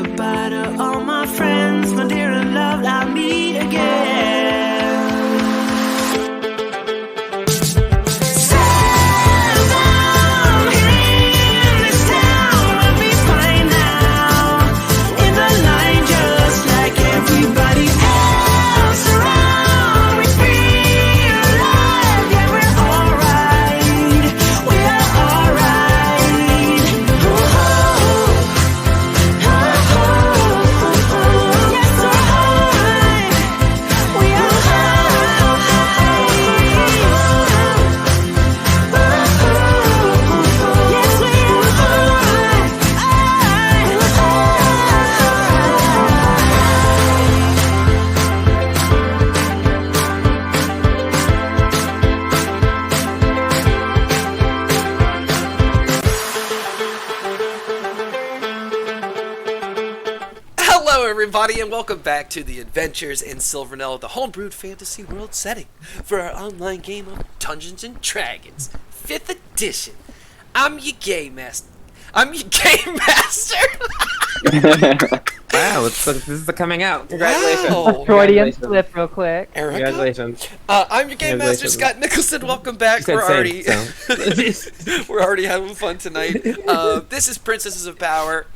goodbye to all my friends. My dear and loved, I'll meet again. Everybody, and welcome back to the Adventures in Silvernell, the homebrewed fantasy world setting for our online game of Dungeons and Dragons, 5th edition. I'm your game master. Wow, this is coming out. Congratulations. Wow. Freudian slip real quick. Erica? Congratulations. I'm your game master, Scott Nicholson. Welcome back. We're already having fun tonight. This is Princesses of Power,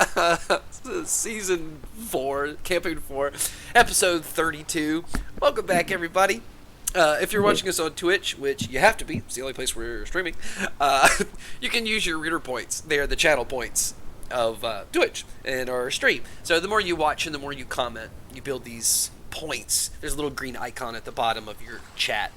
season 4, campaign 4, episode 32. Welcome back, everybody. If you're watching us on Twitch, which you have to be, it's the only place we're streaming, you can use your reader points. They are the channel points of Twitch and our stream. So the more you watch and the more you comment, you build these points. There's a little green icon at the bottom of your chat.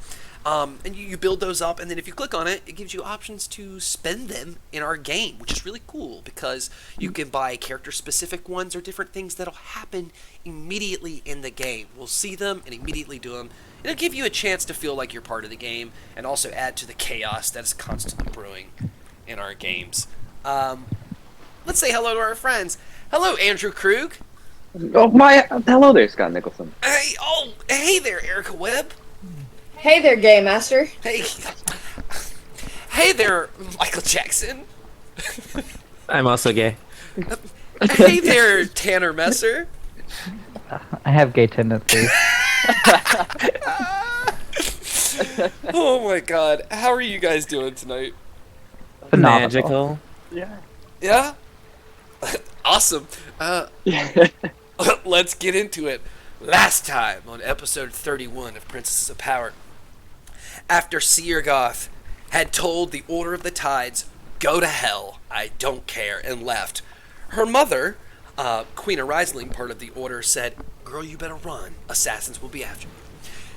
And you build those up, and then if you click on it, it gives you options to spend them in our game, which is really cool because you can buy character-specific ones or different things that'll happen immediately in the game. We'll see them and immediately do them. It'll give you a chance to feel like you're part of the game and also add to the chaos that is constantly brewing in our games. Let's say hello to our friends. Hello, Andrew Krug. Hello there, Scott Nicholson. Hey there, Erica Webb. Hey there, Game Master. Hey there, Michael Jackson. I'm also gay. Hey there, Tanner Messer. I have gay tendencies. Oh my god, how are you guys doing tonight? Phenomenal. Magical. Yeah? Awesome. Let's get into it. Last time on episode 31 of Princesses of Power, after Seergoth had told the Order of the Tides, "Go to hell, I don't care," and left, her mother, Queen Arisling, part of the Order, said, "Girl, you better run. Assassins will be after you."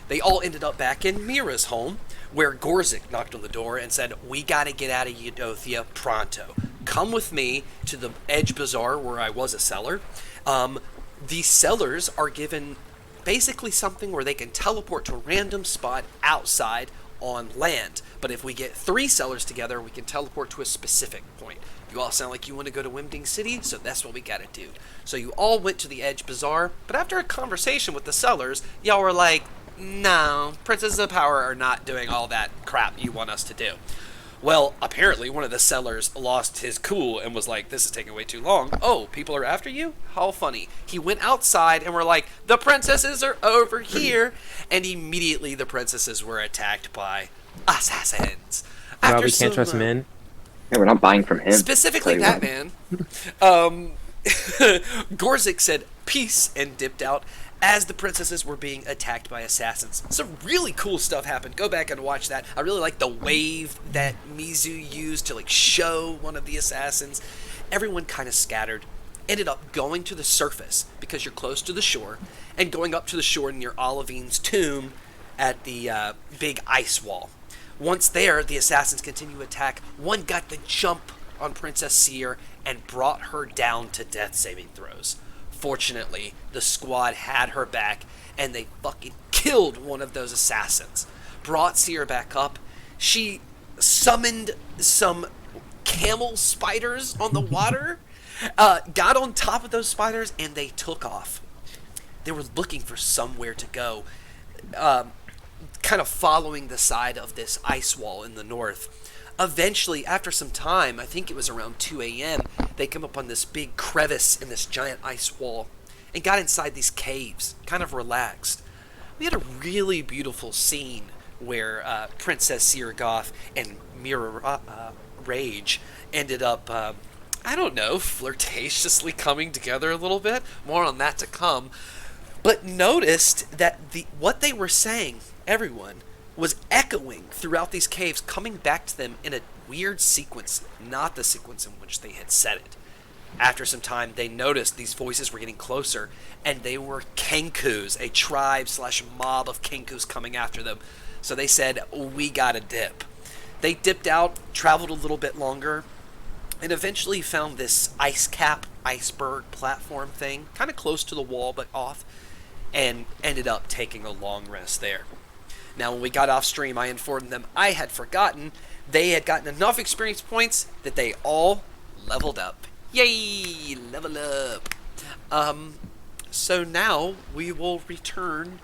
They all ended up back in Mira's home, where Gorzik knocked on the door and said, "We gotta get out of Eudothia pronto. Come with me to the Edge Bazaar, where I was a seller." These sellers are given basically something where they can teleport to a random spot outside on land. But if we get 3 sellers together, we can teleport to a specific point. You all sound like you want to go to Wimding City, so that's what we gotta do. So you all went to the Edge Bazaar, but after a conversation with the sellers, y'all were like, "No, Princesses of Power are not doing all that crap you want us to do." Well, apparently one of the sellers lost his cool and was like, "This is taking way too long. Oh, people are after you? How funny." He went outside and were like, "The princesses are over here." And immediately the princesses were attacked by assassins. Well, we can't trust men. Yeah, we're not buying from him. Specifically that man. Gorzik said peace and dipped out as the princesses were being attacked by assassins. Some really cool stuff happened. Go back and watch that. I really like the wave that Mizu used to show one of the assassins. Everyone kind of scattered. Ended up going to the surface because you're close to the shore, and going up to the shore near Olivine's tomb at the big ice wall. Once there, the assassins continue to attack. One got the jump on Princess Seer and brought her down to death saving throws. Fortunately, the squad had her back, and they fucking killed one of those assassins. Brought Seer back up. She summoned some camel spiders on the water, got on top of those spiders, and they took off. They were looking for somewhere to go, kind of following the side of this ice wall in the north. Eventually, after some time, I think it was around 2 a.m., they come up on this big crevice in this giant ice wall and got inside these caves, kind of relaxed. We had a really beautiful scene where Princess Sirgoth and Mira Rage ended up, I don't know, flirtatiously coming together a little bit. More on that to come. But noticed that what they were saying, everyone, was echoing throughout these caves, coming back to them in a weird sequence, not the sequence in which they had said it. After some time, they noticed these voices were getting closer, and they were Kenkus, a tribe/mob of Kenkus coming after them. So they said, we gotta dip. They dipped out, traveled a little bit longer, and eventually found this ice cap, iceberg platform thing, kind of close to the wall but off, and ended up taking a long rest there. Now, when we got off stream, I informed them I had forgotten they had gotten enough experience points that they all leveled up. Yay! Level up! So now we will return.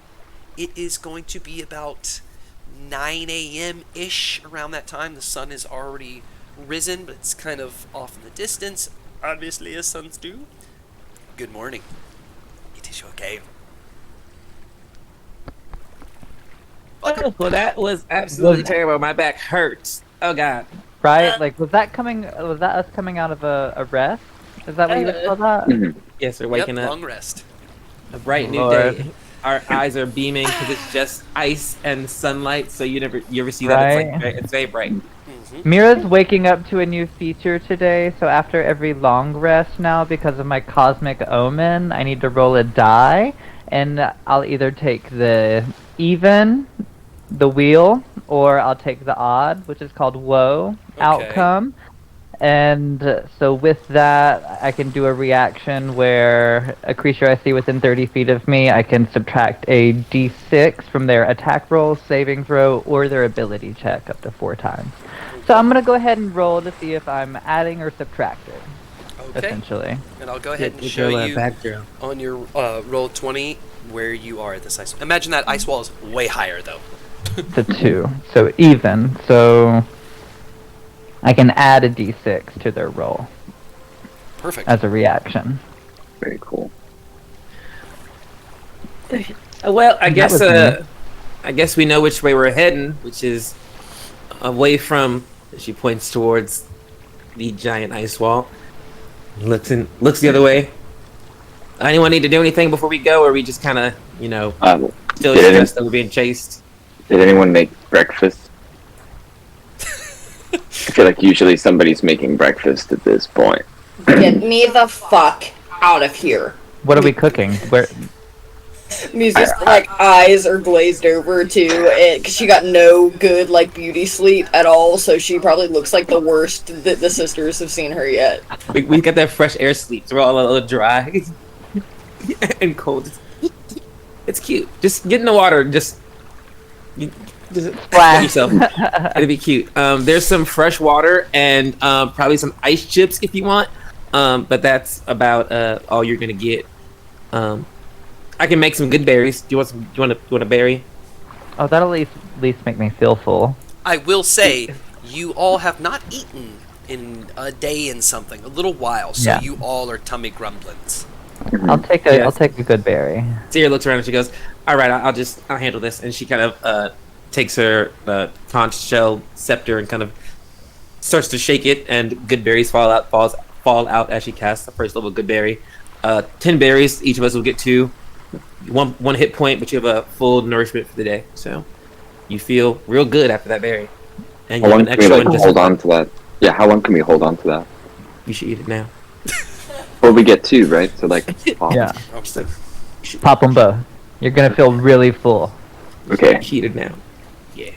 It is going to be about 9 a.m.-ish around that time. The sun is already risen, but it's kind of off in the distance, obviously, as suns do. Good morning. It is okay. Well, that was absolutely terrible. My back hurts. Oh God. Right? Like, was that us coming out of a rest? Is that what you would call that? Yes, we're waking up. Long rest. A bright new Lord. day. Our eyes are beaming because it's just ice and sunlight. So you ever see that? Right. It's very bright. Mira's waking up to a new feature today, so after every long rest now, because of my cosmic omen, I need to roll a die, and I'll either take the even, the wheel, or I'll take the odd, which is called woe outcome. And so with that, I can do a reaction where a creature I see within 30 feet of me, I can subtract a d6 from their attack roll, saving throw, or their ability check up to 4 times. So I'm going to go ahead and roll to see if I'm adding or subtracting, essentially. And I'll go ahead and show you on your roll 20 where you are at this ice. Imagine that ice wall is way higher, though. To 2. So even. So I can add a d6 to their roll. Perfect. As a reaction. Very cool. Well, I That was me. guess we know which way we're heading, which is away from. She points towards the giant ice wall. Looks the other way. Anyone need to do anything before we go, or are we just kind of, still stressed that we're being chased? Did anyone make breakfast? I feel like usually somebody's making breakfast at this point. Get me the fuck out of here. What are we cooking? Where? Muse's eyes are glazed over too, because she got no good beauty sleep at all. So she probably looks like the worst that the sisters have seen her yet. We got that fresh air sleep, so we're all a little dry and cold. It's cute. Just get in the water. Just splash yourself. It'll be cute. There's some fresh water and probably some ice chips if you want. But that's about all you're gonna get. I can make some good berries. Do you want a berry? Oh, that'll at least make me feel full. I will say, you all have not eaten in a day and something, a little while, so you all are tummy grumblings. I'll take a good berry. Sierra looks around and she goes, "All right, I'll handle this." And she kind of takes her conch shell scepter and kind of starts to shake it, and good berries fall out as she casts the first level good berry. 10 berries, each of us will get 2. One hit point, but you have a full nourishment for the day, so you feel real good after that berry. And How long can we hold on to that? Yeah, how long can we hold on to that? You should eat it now. Well, we get 2, right? So pop. Yeah. Pop them both. You're gonna feel really full. Okay. Eat it now. Yeah.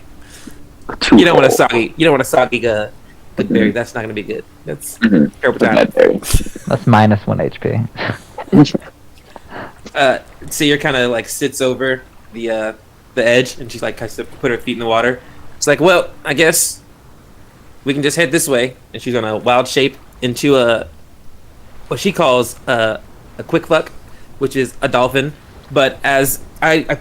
Too You don't want a full. soggy. You don't want a soggy good berry. That's not gonna be good. That's terrible time. Bad berry. That's minus 1 HP. So you're kind of sits over the edge, and she's kind of put her feet in the water. It's well, I guess we can just head this way, and she's gonna wild shape into what she calls a quick fuck, which is a dolphin. But as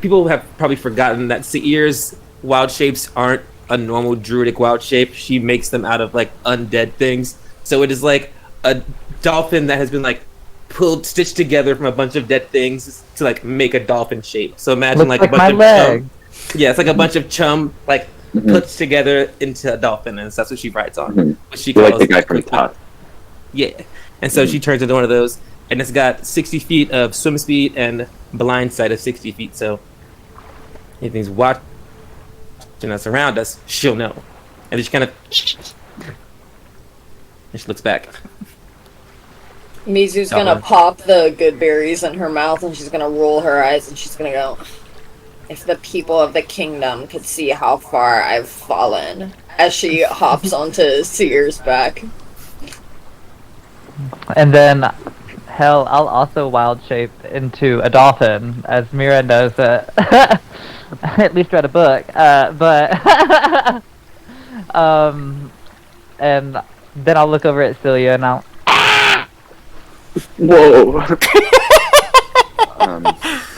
people have probably forgotten that Seir's wild shapes aren't a normal druidic wild shape, she makes them out of like undead things. So it is like a dolphin that has been like stitched together from a bunch of dead things to like make a dolphin shape. So imagine Looks like like a bunch my of leg. chum. Yeah, it's like a bunch of chum like put together into a dolphin, and that's what she rides on. What she You're calls like the guy from Top. Yeah, and so she turns into one of those, and it's got 60 feet of swim speed and blind sight of 60 feet. So if anything's watching us around us, she'll know. And then she kind of and she looks back. Mizu's gonna pop the good berries in her mouth and she's gonna roll her eyes and she's gonna go, if the people of the kingdom could see how far I've fallen, as she hops onto Seer's back. And then, hell, I'll also wild shape into a dolphin, as Mira knows it. I at least read a book, but and then I'll look over at Celia and I'll. Whoa!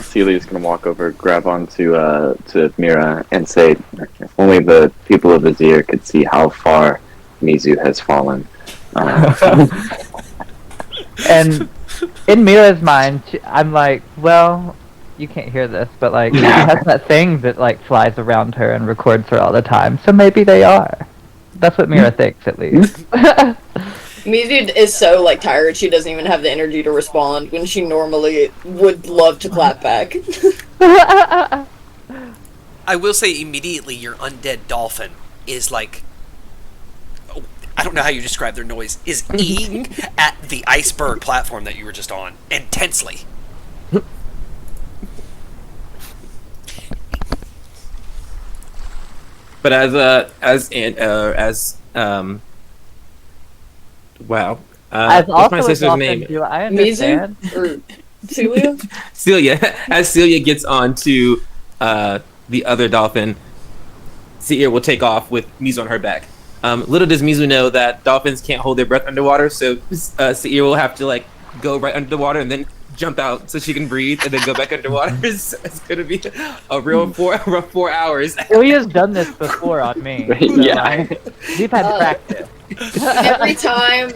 Celia's gonna walk over, grab onto to Mira, and say, "If only the people of Azir could see how far Mizu has fallen." And in Mira's mind, I'm like, well, you can't hear this, but like, she has that thing that like flies around her and records her all the time, so maybe they are. That's what Mira thinks, at least. Mizu is so like tired she doesn't even have the energy to respond when she normally would love to clap back. I will say immediately your undead dolphin is like, I don't know how you describe their noise, is eating at the iceberg platform that you were just on intensely. But wow. As What's also my a sister's dolphin, name? do I understand? Mizu? Or Celia? Celia. As Celia gets onto the other dolphin, Seer will take off with Mizu on her back. Little does Mizu know that dolphins can't hold their breath underwater, so Seer will have to like go right under the water and then jump out so she can breathe and then go back underwater. It's gonna be a real 4 hours. Celia's done this before on me. So, like, we've had practice. Every time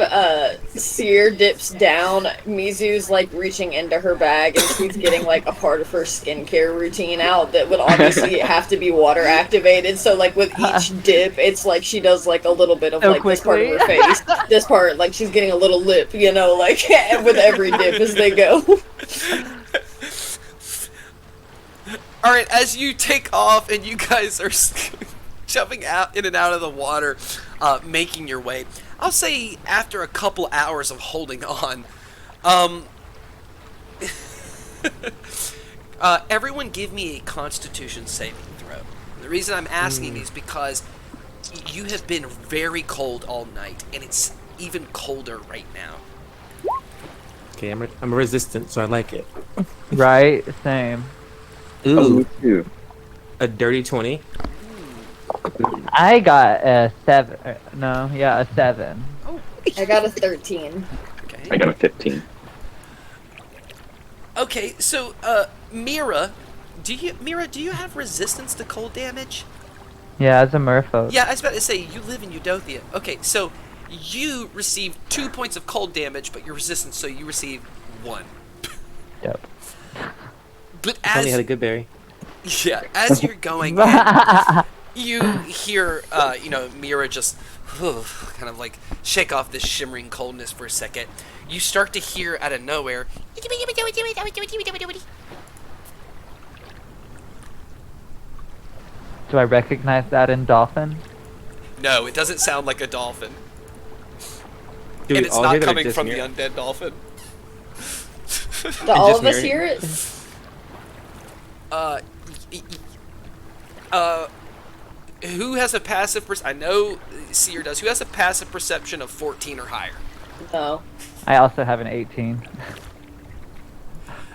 Seer dips down, Mizu's like reaching into her bag and she's getting like a part of her skincare routine out that would obviously have to be water activated. So like with each dip, it's like she does like a little bit of So like this part of quickly. her face, this part like she's getting a little lip, you know, like with every dip as they go. Alright, as you take off and you guys are jumping out in and out of the water, making your way, I'll say after a couple hours of holding on, everyone give me a Constitution saving throw. The reason I'm asking is because you have been very cold all night, and it's even colder right now. Okay, I'm resistant, so I like it. Right? Same. Ooh, Oh, me too. a dirty 20. I got a 7. No, yeah, a 7. I got a 13. Okay. I got a 15. Okay, so Mira, do you have resistance to cold damage? Yeah, as a merfolk. Yeah, I was about to say you live in Eudothia. Okay, so you receive 2 points of cold damage, but you're resistant, so you receive 1. Yep. But Only had a as good berry. yeah, as you're going in, you hear Mira just kind of like shake off this shimmering coldness for a second. You start to hear out of nowhere. Do I recognize that in dolphin? No, it doesn't sound like a dolphin, Do we and it's all not hear that or coming just from Mira? the undead dolphin. Do all just of us Mary. hear it? Who has a passive I know Seer does. Who has a passive perception of 14 or higher? No. I also have an 18.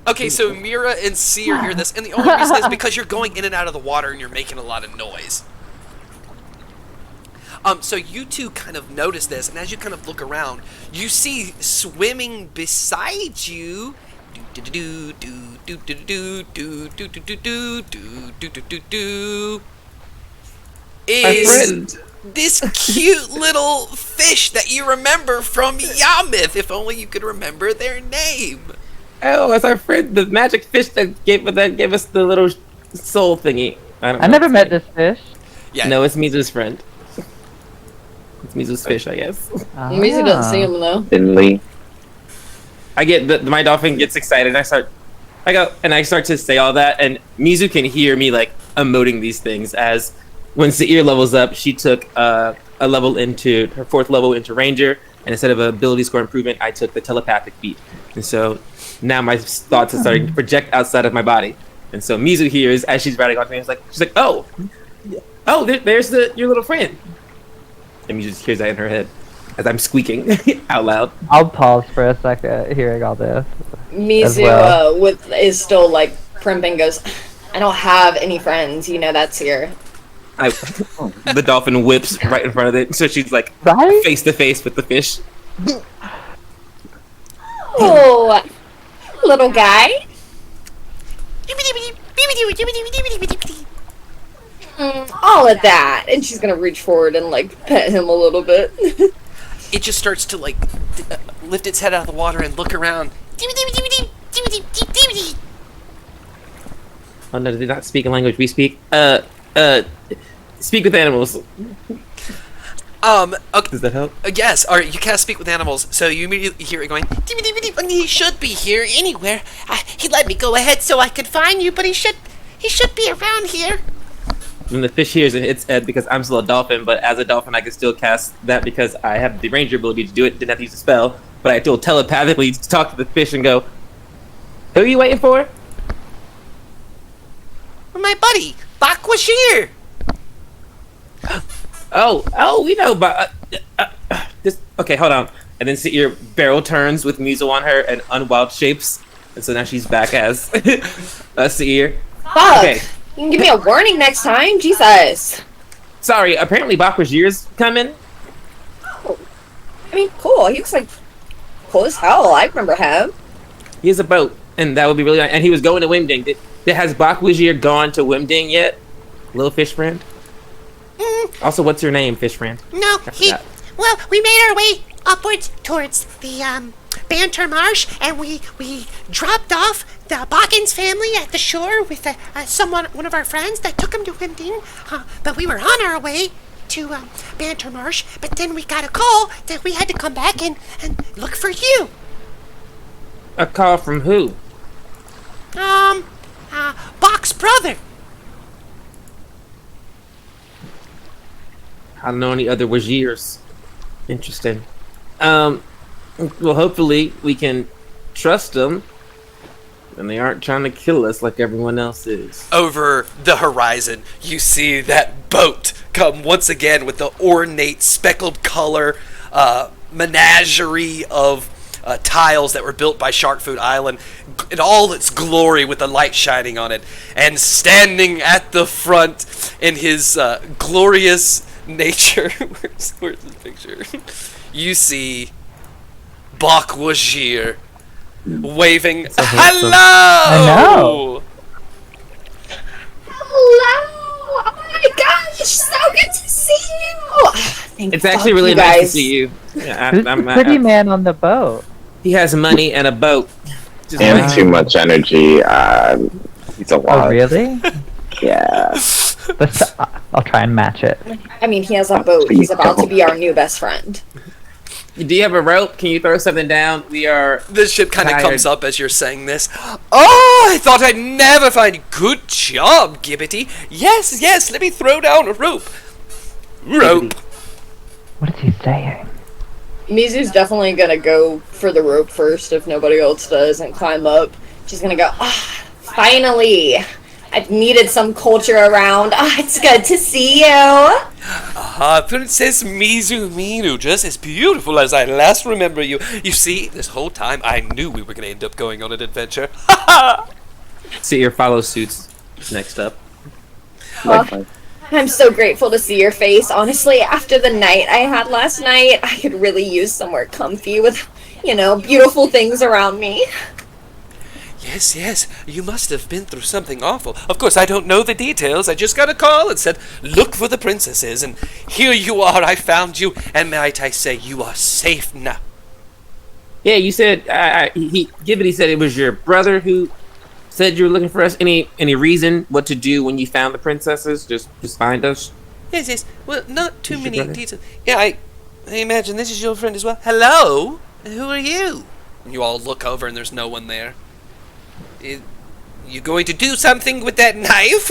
Okay, so Mira and Seer hear this, and the only reason is because you're going in and out of the water and you're making a lot of noise. So you two kind of notice this, and as you kind of look around, you see swimming beside you. is this cute little fish that you remember from Yamith. If only you could remember their name. Oh, that's our friend, the magic fish that gave us the little soul thingy. I never met this fish. Yeah. No, it's Mizu's friend. It's Mizu's fish, I guess. Mizu doesn't see him though. Finley. I get my dolphin gets excited. I start to say all that, and Mizu can hear me like emoting these things. As when Seir levels up, she took a level into her 4th level into Ranger, and instead of an ability score improvement, I took the telepathic feat. And so now my thoughts are starting to project outside of my body. And so Mizu hears as she's riding on me. She's like, oh, there's your little friend. And Mizu just hears that in her head as I'm squeaking out loud. I'll pause for a second hearing all this. Mizu well. is still like primping. Goes, I don't have any friends. You know that's here. The dolphin whips right in front of it, so she's like Right? face to face with the fish. Oh, little guy. All of that, and she's gonna reach forward and like pet him a little bit. It just starts to like lift its head out of the water and look around. Oh no, they did not speak a language we speak. Speak with animals. Okay. Does that help? Yes, or you can't speak with animals, so you immediately hear it going, he should be here anywhere. He let me go ahead so I could find you, but he should be around here. When the fish hears it, it's Ed because I'm still a dolphin, but as a dolphin I can still cast that because I have the ranger ability to do it, didn't have to use a spell, but I still telepathically talk to the fish and go, who are you waiting for? My buddy, Bach was here. Oh, we know, but this. Okay, hold on. And then see your barrel turns with Mizu on her and unwild shapes, and so now she's back as Seir. Fuck! Okay, You can give me a warning next time. Jesus. sorry. Apparently, Bakwajir's coming. I mean, cool. He was like cool as hell. I remember him. He has a boat, and that would be really nice. And he was going to Wimding. Has Bakwajir gone to Wimding yet? Little fish friend. Also, what's your name, fish friend? No, well, we made our way upwards towards the Banter Marsh, and we dropped off the Boggins family at the shore with one of our friends that took him to Wimding. But we were on our way to Banter Marsh, but then we got a call that we had to come back and look for you. A call from who? Bach's brother. I don't know any other Wajirs. Interesting. Well, hopefully we can trust them, and they aren't trying to kill us like everyone else is. Over the horizon, you see that boat come once again with the ornate speckled color menagerie of tiles that were built by Shark Food Island in all its glory with the light shining on it. And standing at the front in his glorious nature, where's the picture? You see Bakwajir waving, hello! I know. Hello! Oh my gosh! So good to see you! Thank It's actually fuck really you nice to guys. see you. Yeah, Who's the pretty man on the boat? he has money and a boat. Just And like- too much energy. He's a lot. Oh, really? Yeah. I'll try and match it. I mean, he has a boat. He's about to be our new best friend. Do you have a rope? Can you throw something down? We are. The ship kind of Tired. comes up as you're saying this. Oh, I thought I'd never find you. Good job, Gibbety. Yes, let me throw down a rope. Rope. What is he saying? Mizu's definitely gonna go for the rope first if nobody else does and climb up. She's gonna go, finally! I've needed some culture around. It's good to see you! Princess Mizu, just as beautiful as I last remember you. You see, this whole time I knew we were going to end up going on an adventure. See your follow suits next up. Likewise. I'm so grateful to see your face. Honestly, after the night I had last night, I could really use somewhere comfy with, beautiful things around me. Yes, yes, you must have been through something awful. Of course, I don't know the details. I just got a call and said, look for the princesses, and here you are. I found you, and might I say, you are safe now. Yeah, you said Gibbity said it was your brother who said you were looking for us. Any reason what to do when you found the princesses? Just find us. Yes, yes. Well, not too Is your many brother? details. Yeah, I imagine this is your friend as well. Hello? Who are you? And you all look over, and there's no one there. You going to do something with that knife?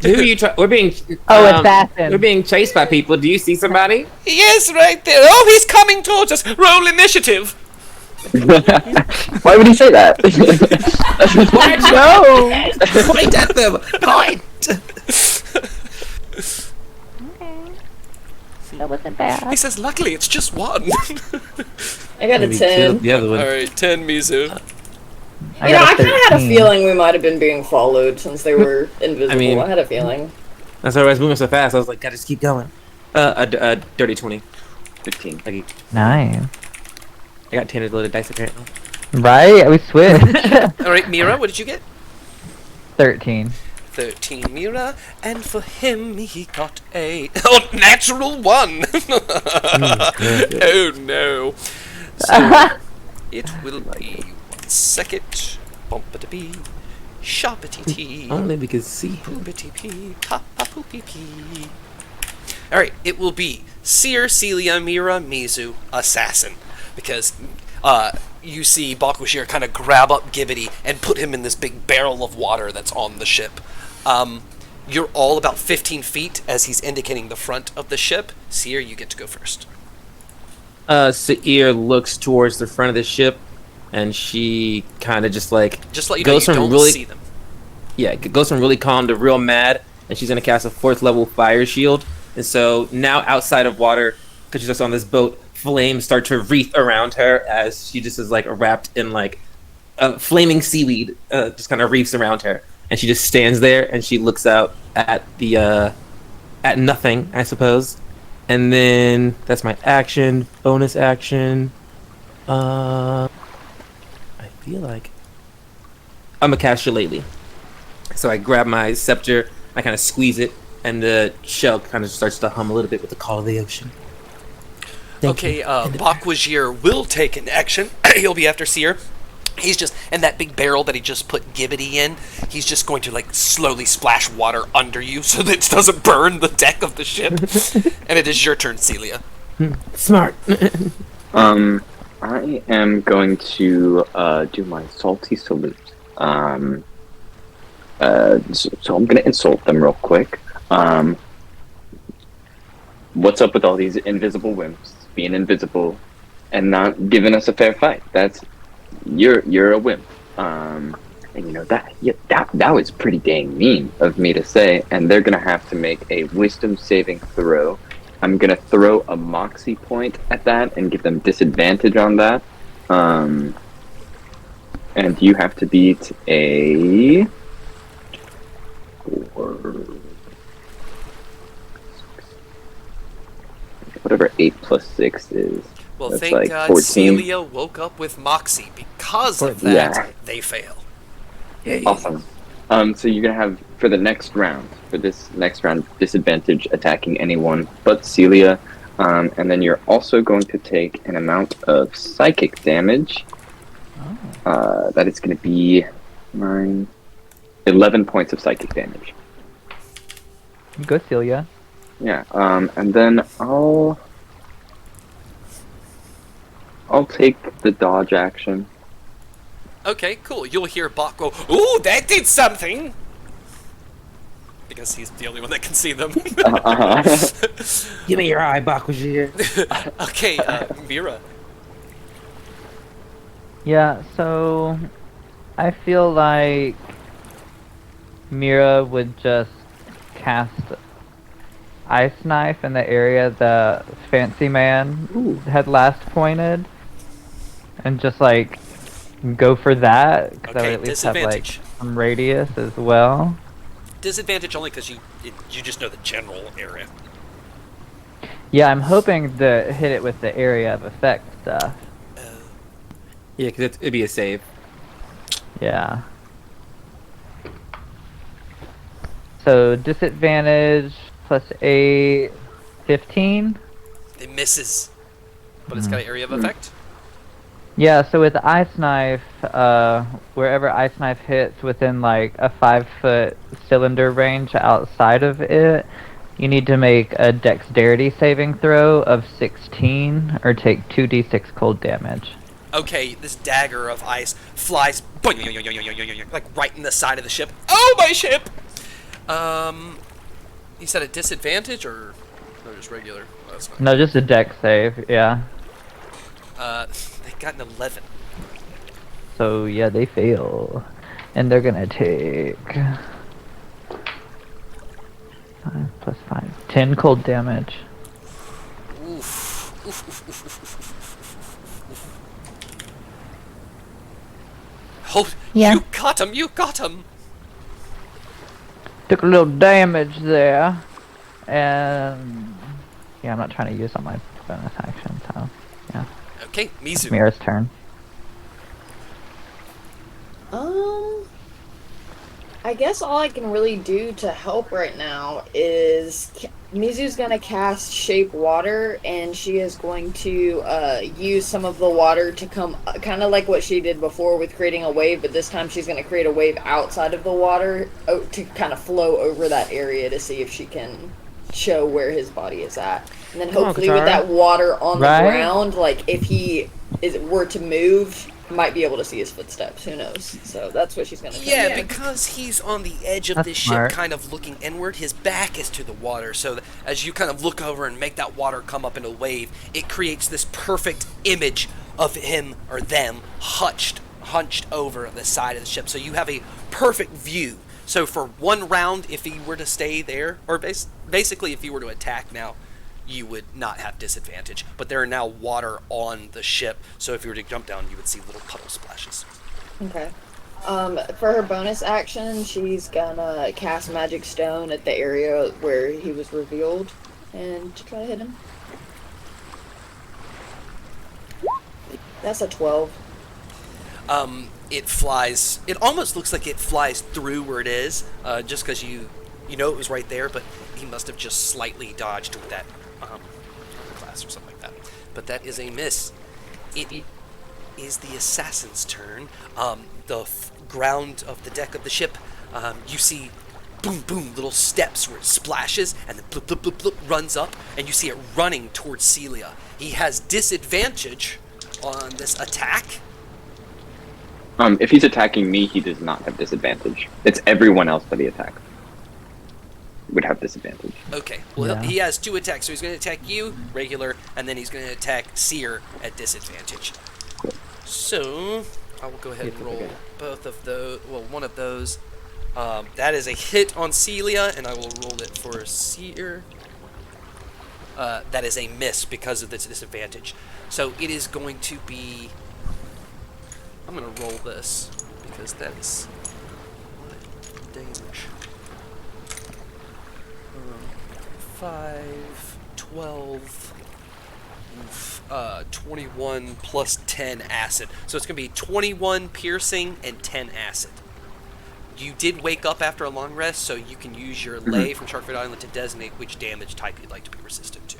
Who are you? We're being assassin. We're being chased by people. Do you see somebody? Yes, right there. Oh, he's coming towards us. Roll initiative. Why would he say that? No! Point at them! Point! That wasn't bad. He says, luckily, it's just one. I got a We 10. killed the other one. All right, 10, Mizu. I kind of had a feeling we might have been being followed since they were invisible. I had a feeling. That's why I was moving so fast. I was like, gotta just keep going. A dirty 20. 15. Nice. I got 10 loaded dice apparently. Right? We switched. All right, Mira, what did you get? 13. 13, Mira, and for him he got a natural 1. Oh no! So it will be 1 second. Bumpity shoppity tee. Only we could see. Poopity pee, papa poopy pee. All right, it will be Seer, Celia, Mira, Mizu, Assassin, because you see Bakwashir kind of grab up Gibbity and put him in this big barrel of water that's on the ship. You're all about 15 feet as he's indicating the front of the ship. Seer, you get to go first. Seir looks towards the front of the ship, and she kind of just let you know, you don't see them. Yeah, it goes from really calm to real mad, and she's gonna cast a 4th level fire shield. And so now outside of water, because she's just on this boat, flames start to wreath around her as she just is wrapped in flaming seaweed, just kind of wreaths around her, and she just stands there and she looks out at the at nothing, I suppose. And then that's my action, bonus action. I feel like I'm a cast Shillelagh. So I grab my scepter, I kind of squeeze it, and the shell kind of starts to hum a little bit with the call of the ocean. Okay, Bakwashir will take an action. He'll be after Seer. He's just, in that big barrel that he just put Gibbity in, he's just going to slowly splash water under you so that it doesn't burn the deck of the ship. And it is your turn, Celia. Smart. I am going to do my salty salute. So I'm going to insult them real quick. What's up with all these invisible wimps being invisible and not giving us a fair fight? You're a wimp. And you know that was pretty dang mean of me to say. And they're gonna have to make a wisdom saving throw. I'm gonna throw a moxie point at that and give them disadvantage on that. And you have to beat a whatever 8 plus 6 is. Well, That's thank God 14. Celia woke up with Moxie. Because of that, they fail. Awesome. So you're gonna have for this next round, disadvantage attacking anyone but Celia, and then you're also going to take an amount of psychic damage. That is going to be 11 points of psychic damage. Go, Celia. Yeah. And then I'll take the dodge action. Okay, cool. You'll hear Bach go, "Ooh, that did something!" Because he's the only one that can see them. Give me your eye, Bakwashir. Okay, Mira. Yeah, so I feel like Mira would just cast Ice Knife in the area the fancy man had last pointed, and just go for that, because I would Okay, at least have disadvantage. some radius as well. Disadvantage only because you just know the general area. Yeah, I'm hoping to hit it with the area of effect stuff. Yeah, because it'd be a save. Yeah. So disadvantage plus 8, 15. It misses, but it's got an area of effect. Yeah, so with Ice Knife, wherever Ice Knife hits within like a 5-foot cylinder range outside of it, you need to make a dexterity saving throw of 16 or take 2d6 cold damage. Okay, this dagger of ice flies boing, like right in the side of the ship. Oh, my ship! You said a disadvantage or just regular? Oh, that's fine. No, just a dex save, yeah. They got an 11. So yeah, they fail. And they're gonna take 5 plus 5. 10 cold damage. Oof. Oof, oof, oof, oof, oof, oof, oof. Oh, Yeah. you got him! You got him! Took a little damage there. And yeah, I'm not trying to use all my bonus action, so yeah. Okay, Mizu. Mira's turn. I guess all I can really do to help right now is Mizu's gonna cast Shape Water, and she is going to use some of the water to come, kind of like what she did before with creating a wave, but this time she's gonna create a wave outside of the water to kind of flow over that area to see if she can show where his body is at. And then hopefully with that water on the ground, like if he were to move, might be able to see his footsteps. Who knows? So that's what she's gonna do. Yeah, because he's on the edge of That's this smart. ship, kind of looking inward. His back is to the water, so that as you kind of look over and make that water come up in a wave, it creates this perfect image of him or them hunched over the side of the ship. So you have a perfect view. So for one round, if he were to stay there, or basically if he were to attack now, you would not have disadvantage. But there are now water on the ship, so if you were to jump down, you would see little puddle splashes. Okay. For her bonus action, she's gonna cast Magic Stone at the area where he was revealed and try to hit him. That's a 12. It flies. It almost looks like it flies through where it is, just because you know it was right there, but he must have just slightly dodged with that class or something like that. But that is a miss. It is the assassin's turn. The ground of the deck of the ship, you see boom, boom, little steps where it splashes, and then blip, blip, blip, blip, runs up, and you see it running towards Celia. He has disadvantage on this attack. If he's attacking me, he does not have disadvantage. It's everyone else that he attacks would have disadvantage. Okay, well, Yeah. he has 2 attacks, so he's going to attack you, regular, and then he's going to attack Seer at disadvantage. Cool. So, I will go ahead and roll both of those, well, one of those. That is a hit on Celia, and I will roll it for Seer. That is a miss because of this disadvantage. So, it is going to be... I'm going to roll this, because that is damage. 5, 12, 21 plus 10 acid. So it's going to be 21 piercing and 10 acid. You did wake up after a long rest, so you can use your lay from Sharkfoot Island to designate which damage type you'd like to be resistant to.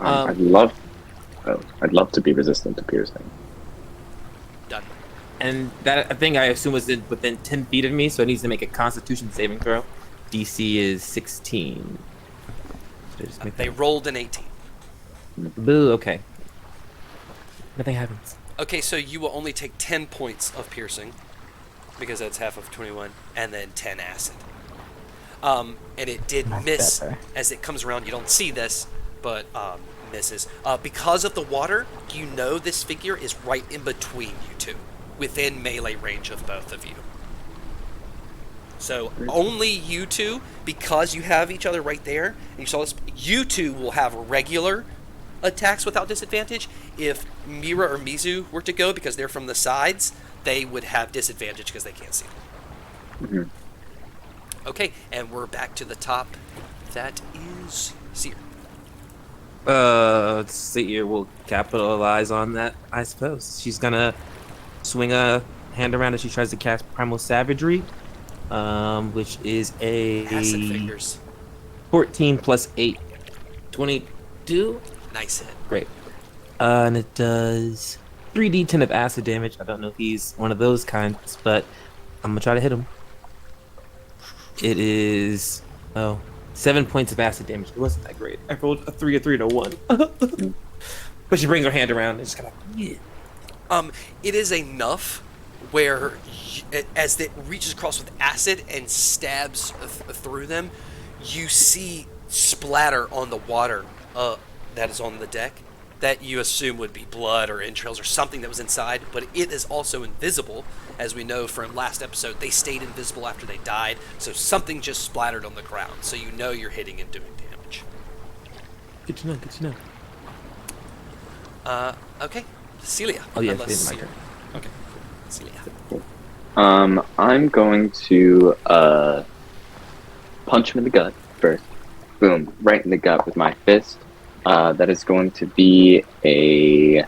I'd love to be resistant to piercing. Done. And that thing I assume was within 10 feet of me, so it needs to make a Constitution saving throw. DC is 16. They rolled an 18. Boo, okay. Nothing happens. Okay, so you will only take 10 points of piercing, because that's half of 21, and then 10 acid. And it did miss better. as it comes around. You don't see this, but misses. Because of the water, you know this figure is right in between you two, within melee range of both of you. So only you two, because you have each other right there, and you saw this, you two will have regular attacks without disadvantage. If Mira or Mizu were to go, because they're from the sides, they would have disadvantage because they can't see them. Okay, and we're back to the top. That is Seer. Seer will capitalize on that, I suppose. She's gonna swing a hand around as she tries to cast Primal Savagery, which is a Acid fingers. 14 plus 8. 22? Nice hit. Great. And it does 3d10 of acid damage. I don't know if he's one of those kinds, but I'm going to try to hit him. It is 7 points of acid damage. It wasn't that great. I rolled a 3 and a 1. But she brings her hand around and just kind of... Yeah. It is enough where, as it reaches across with acid and stabs through them, you see splatter on the water that is on the deck that you assume would be blood or entrails or something that was inside, but it is also invisible. As we know from last episode, they stayed invisible after they died, so something just splattered on the ground, so you know you're hitting and doing damage. Good to know, good to know. Okay. Celia. Oh, yeah, Unless it's my you're- turn. Okay. Celia. I'm going to punch him in the gut first. Boom, right in the gut with my fist. That is going to be a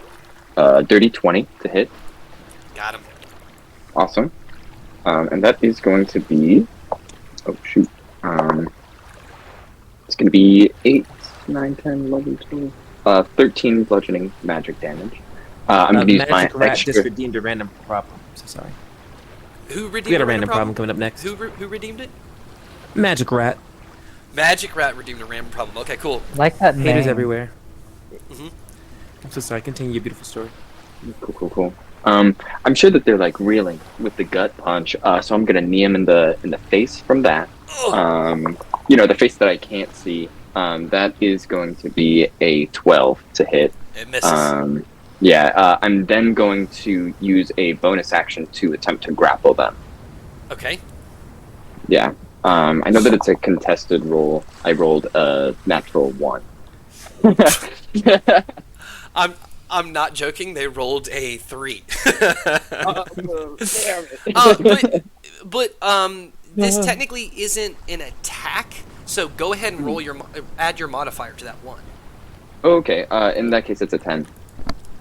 dirty 20 to hit. Got him. Awesome. And that is going to be... Oh, shoot. It's going to be 8, 9, 10, 11, 12... 13 bludgeoning magic damage. I'm going to use my Magic Rat extra... just redeemed a random problem. So sorry. Who redeemed We got a the random problem coming up next. Who redeemed it? Magic Rat. Magic Rat redeemed a random problem. Okay, cool. Like that Haters name. everywhere. Mhm. I'm so sorry. Continue your beautiful story. Cool. I'm sure that they're like reeling with the gut punch, so I'm gonna knee him in the face from that. The face that I can't see. That is going to be a 12 to hit. It misses. I'm then going to use a bonus action to attempt to grapple them. Okay. Yeah. I know that it's a contested roll. I rolled a natural 1. I'm not joking. They rolled a 3. This technically isn't an attack, so go ahead and roll add your modifier to that 1. Okay. In that case, it's a 10.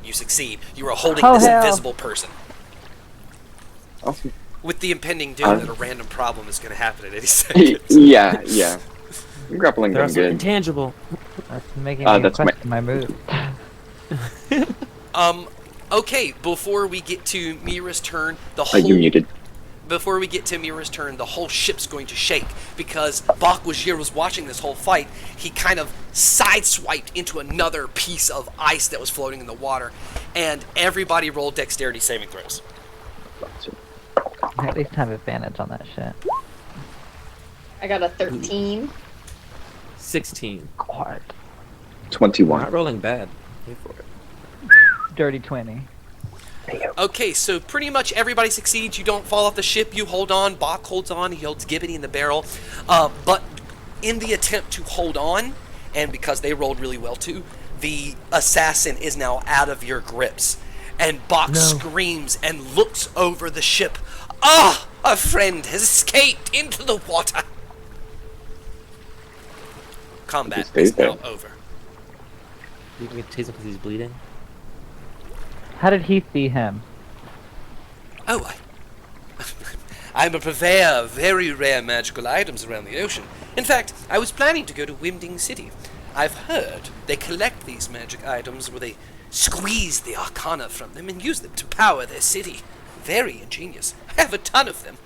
You succeed. You are holding Oh, this hell. invisible person Awesome. with the impending doom that a random problem is going to happen at any second. Yeah. I'm grappling They're them also good. intangible. That's making me that's question my move. Okay, before we get to Mira's turn, You muted. Before we get to Mira's turn, the whole ship's going to shake because Bakwajir was watching this whole fight. He kind of sideswiped into another piece of ice that was floating in the water, and everybody rolled dexterity saving throws. I at least have advantage on that shit. I got a 13. 16. God. 21. Not rolling bad. Pay for it. Dirty 20. Okay, so pretty much everybody succeeds. You don't fall off the ship. You hold on. Bach holds on. He holds Gibbety in the barrel. But in the attempt to hold on, and because they rolled really well too, the assassin is now out of your grips. And Bach screams and looks over the ship. Ah! A friend has escaped into the water. Combat stays is now there. over. You can get tased because he's bleeding. How did he see him? Oh, I'm a purveyor of very rare magical items around the ocean. In fact, I was planning to go to Winding City. I've heard they collect these magic items where they squeeze the arcana from them and use them to power their city. Very ingenious. I have a ton of them.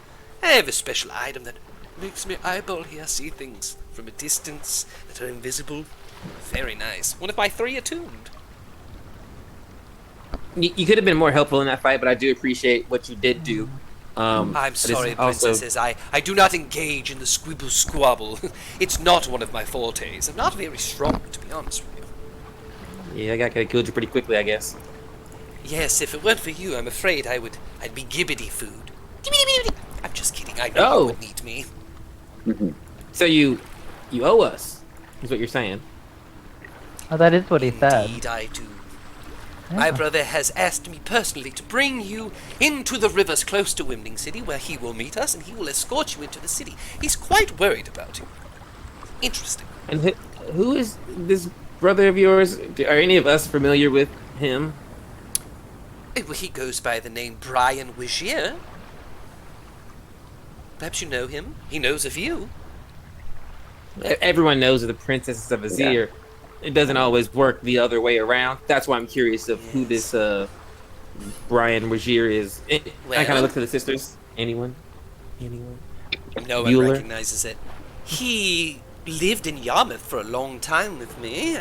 I have a special item that makes me eyeball here see things from a distance that are invisible. Very nice. One of my 3 attuned. You could have been more helpful in that fight, but I do appreciate what you did do. I'm but it's sorry, also- princesses. I do not engage in the squibble squabble. It's not one of my fortes. I'm not very strong, to be honest with you. Yeah, I got killed you pretty quickly, I guess. Yes, if it weren't for you, I'm afraid I'd be gibbety food. I'm just kidding. I know Oh. you would need me. So you owe us, is what you're saying. Oh, that is what he said. Indeed, I do. Yeah. My brother has asked me personally to bring you into the rivers close to Winding City, where he will meet us, and he will escort you into the city. He's quite worried about you. Interesting. And who is this brother of yours? Are any of us familiar with him? Well, he goes by the name Brian Wigier. Perhaps you know him. He knows of you. Everyone knows of the Princesses of Azir. It doesn't always work the other way around. That's why I'm curious of who this Brian Regier is. I kind of look to the sisters. Anyone? No one Bueller? recognizes it. He lived in Yarmouth for a long time with me.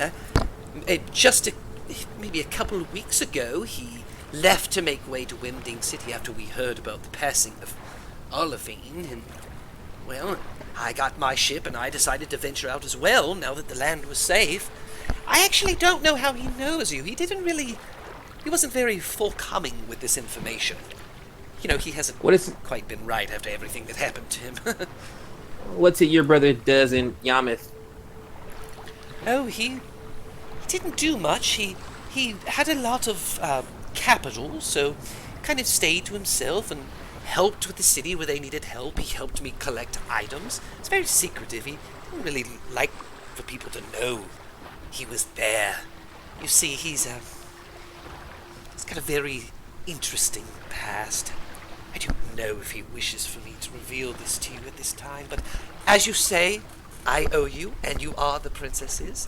Maybe a couple of weeks ago, he left to make way to Wemding City after we heard about the passing of Olivine, and, well, I got my ship and I decided to venture out as well, now that the land was safe. I actually don't know how he knows you. He wasn't very forthcoming with this information. You know, he hasn't quite been right after everything that happened to him. What's it your brother does in Yarmouth? Oh, he didn't do much. He had a lot of capital, so kind of stayed to himself and helped with the city where they needed help. He helped me collect items. It's very secretive. He didn't really like for people to know he was there. You see, he's got a very interesting past. I don't know if he wishes for me to reveal this to you at this time, but as you say, I owe you, and you are the princesses.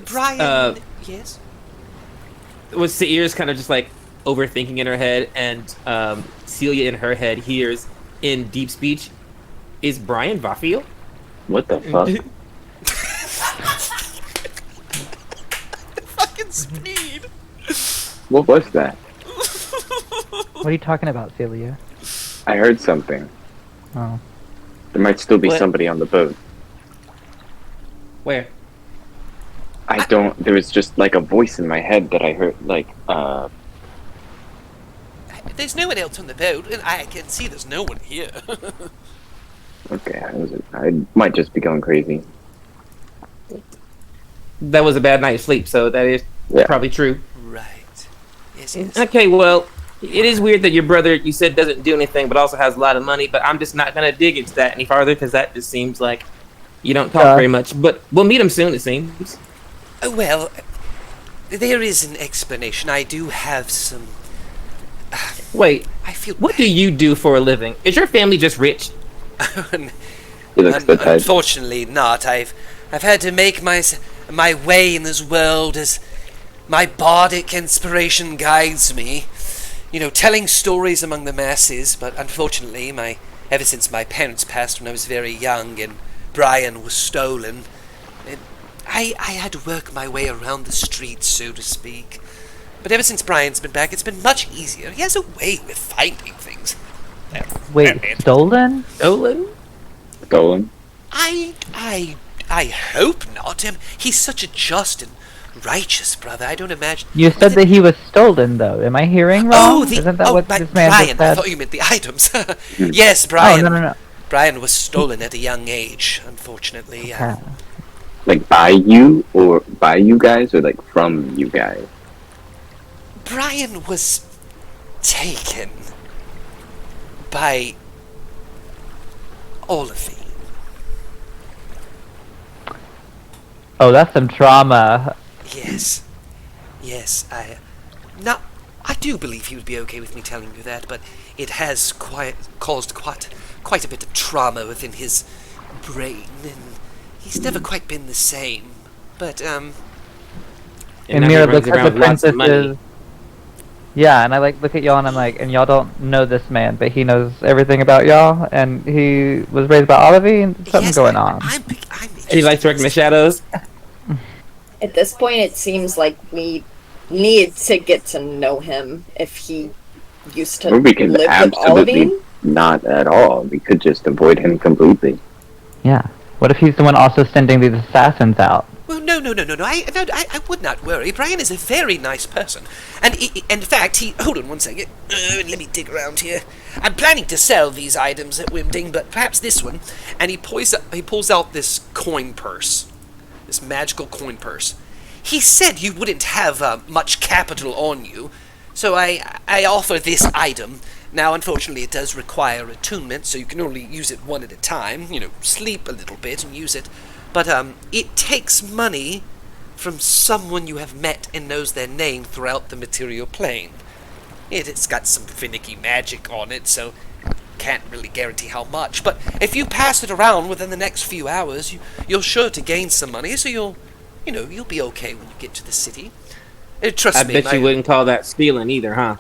Brian, yes? Was Seir's kind of just like overthinking in her head, and Celia in her head hears in deep speech, "Is Brian Vaffiel?" What the fuck? Fucking speed! What was that? What are you talking about, Celia? I heard something. Oh. There might still be What? somebody on the boat. Where? There was just like a voice in my head that I heard, like, There's no one else on the boat, and I can see there's no one here. okay, I might just be going crazy. That was a bad night's sleep, so that is probably true. Right. Yes. Okay, well, it is weird that your brother, you said, doesn't do anything, but also has a lot of money, but I'm just not going to dig into that any farther, because that just seems like you don't talk very much. But we'll meet him soon, it seems. Well, there is an explanation. I do have some... Wait, I feel what do you do for a living? Is your family just rich? He looks the type. Unfortunately not. I've had to make my way in this world as my bardic inspiration guides me. You know, telling stories among the masses, but unfortunately, ever since my parents passed when I was very young and Brian was stolen, I had to work my way around the streets, so to speak. But ever since Brian's been back, it's been much easier. He has a way with finding things. Wait, stolen? Stolen? Stolen? I hope not. He's such a just and righteous brother. I don't imagine... You said that he was stolen, though. Am I hearing wrong? Isn't that what this man Brian, just I said? thought you meant the items. Yes, Brian. Oh, no. Brian was stolen at a young age, unfortunately. Like by you guys, or like from you guys? Brian was taken by Olivine. Oh, that's some trauma. Yes, I do believe he would be okay with me telling you that, but it has caused quite a bit of trauma within his brain, and he's never quite been the same. But And Mira looks at the princesses. Yeah, and I look at y'all and I'm like, and y'all don't know this man, but he knows everything about y'all, and he was raised by Olivie, and something's going on. I'm He likes working the shadows. At this point, it seems like we need to get to know him if he used to Or we could live with absolutely Olivine. not at all. We could just avoid him completely. Yeah. What if he's the one also sending these assassins out? Well, no. I would not worry. Brian is a very nice person. And in fact, hold on one second. Let me dig around here. I'm planning to sell these items at Wimding, but perhaps this one. And he pulls out this coin purse. This magical coin purse. He said you wouldn't have much capital on you, so I offer this item. Now, unfortunately, it does require attunement, so you can only use it one at a time. You know, sleep a little bit and use it. But it takes money from someone you have met and knows their name throughout the material plane. It's got some finicky magic on it, so can't really guarantee how much. But if you pass it around within the next few hours, you're sure to gain some money, so you'll be okay when you get to the city. Trust me. I bet you wouldn't call that stealing either, huh?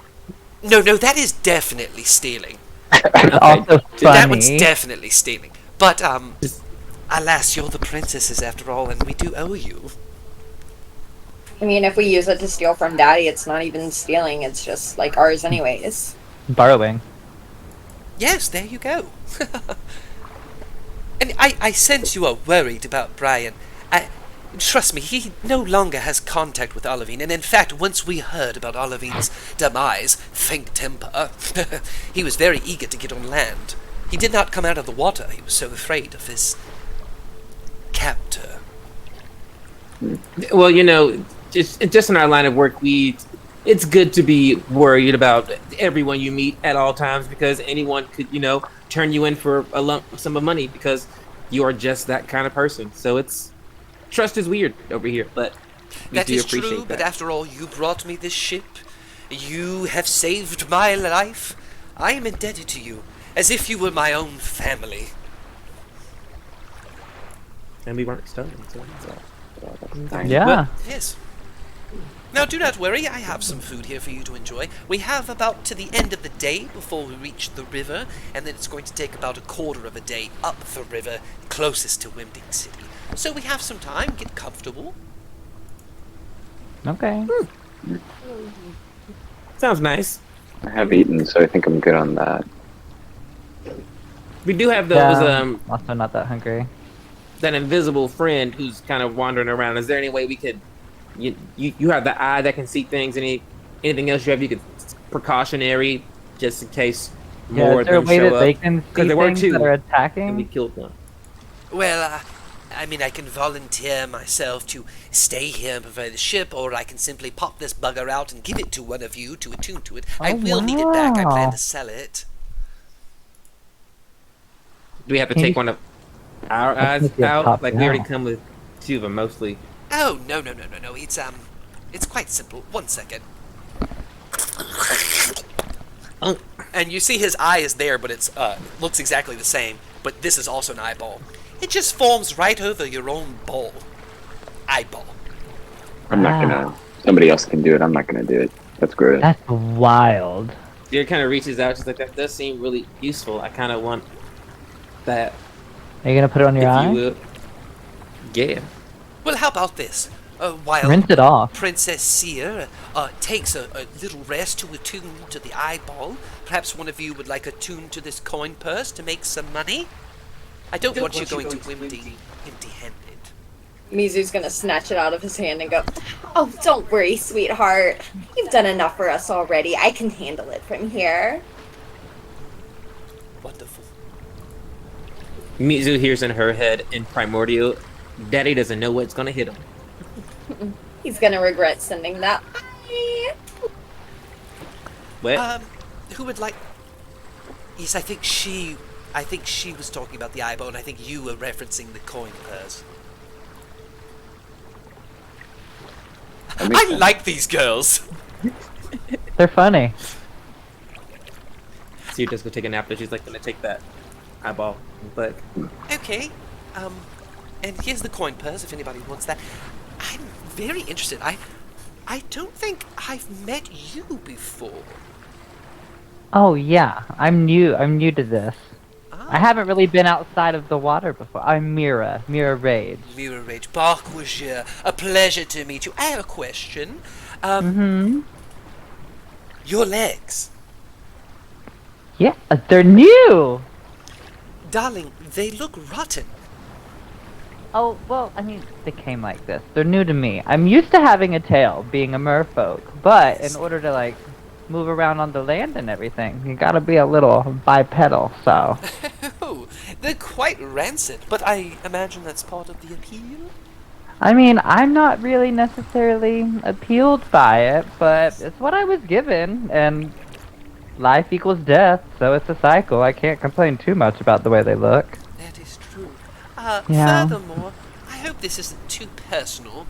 No, that is definitely stealing. Also funny. That one's definitely stealing. But, alas, you're the princesses after all, and we do owe you. I mean, if we use it to steal from Daddy, it's not even stealing. It's just like ours, anyways. Borrowing. Yes, there you go. And I sense you are worried about Brian. Trust me, he no longer has contact with Olivine, and in fact, once we heard about Olivine's demise, think temper, he was very eager to get on land. He did not come out of the water, he was so afraid of his captor. Well, just in our line of work, it's good to be worried about everyone you meet at all times, because anyone could, turn you in for a lump sum of money because you are just that kind of person. So trust is weird over here, but we That do is appreciate true, that. but after all, you brought me this ship. You have saved my life. I am indebted to you, as if you were my own family. And we weren't stolen, so it's all. Yeah. Yes. Now, do not worry, I have some food here for you to enjoy. We have about to the end of the day before we reach the river, and then it's going to take about a quarter of a day up the river, closest to Wemding City. So we have some time, get comfortable. Okay. Sounds nice. I have eaten, so I think I'm good on that. We do have those, Yeah, also not that hungry. that invisible friend who's kind of wandering around. Is there any way we could... You have the eye that can see things. Anything else you could precautionary, just in case more Is of there a them way show that up? they can see there were things two, that are and we attacking? killed one. Well, I can volunteer myself to stay here and provide the ship, or I can simply pop this bugger out and give it to one of you to attune to it. I will need it back. I plan wow. to sell it. Do we have to Can take you- one of our I eyes think you out? pop Like, it we already out. come with two of them, mostly. Oh, no. It's quite simple. 1 second. Oh. And you see his eye is there, but it's looks exactly the same. But this is also an eyeball. It just forms right over your own ball. Eyeball. I'm not gonna. Somebody else can do it. I'm not gonna do it. That's gross. That's wild. Deer kind of reaches out. She's like, that does seem really useful. I kind of want that. Are you gonna put it on your If eye? you will. Yeah. Well, how about this? While Rinse it off. Princess Seer takes a little rest to attune to the eyeball, perhaps one of you would like attune to this coin purse to make some money? I don't want you going to Wemding empty-handed. Mizu's gonna snatch it out of his hand and go, "Oh, don't worry, sweetheart. You've done enough for us already. I can handle it from here." Wonderful. Mizu hears in her head in Primordial, Daddy doesn't know what's gonna hit him. He's gonna regret sending that. Bye. What? Who would like... Yes, I think she was talking about the eyeball, and I think you were referencing the coin purse. That makes I sense. like these girls. They're funny. So you just go take a nap, but she's like gonna take that eyeball. But Okay, and here's the coin purse if anybody wants that. I'm very interested. I don't think I've met you before. Oh yeah, I'm new to this. Ah, I haven't really been outside of the water before. I'm Mira Rage. Mirror Rage Barquisier. A pleasure to meet you. I have a question. Mm-hmm. Your legs. Yeah, they're new! Darling, they look rotten. Oh, well, I mean, they came like this. They're new to me. I'm used to having a tail, being a merfolk, but in order to, like, move around on the land and everything, you gotta be a little bipedal, so... Oh, they're quite rancid, but I imagine that's part of the appeal. I mean, I'm not really necessarily appealed by it, but it's what I was given, and life equals death, so it's a cycle. I can't complain too much about the way they look. That is true. Yeah. Furthermore, I hope this isn't too personal.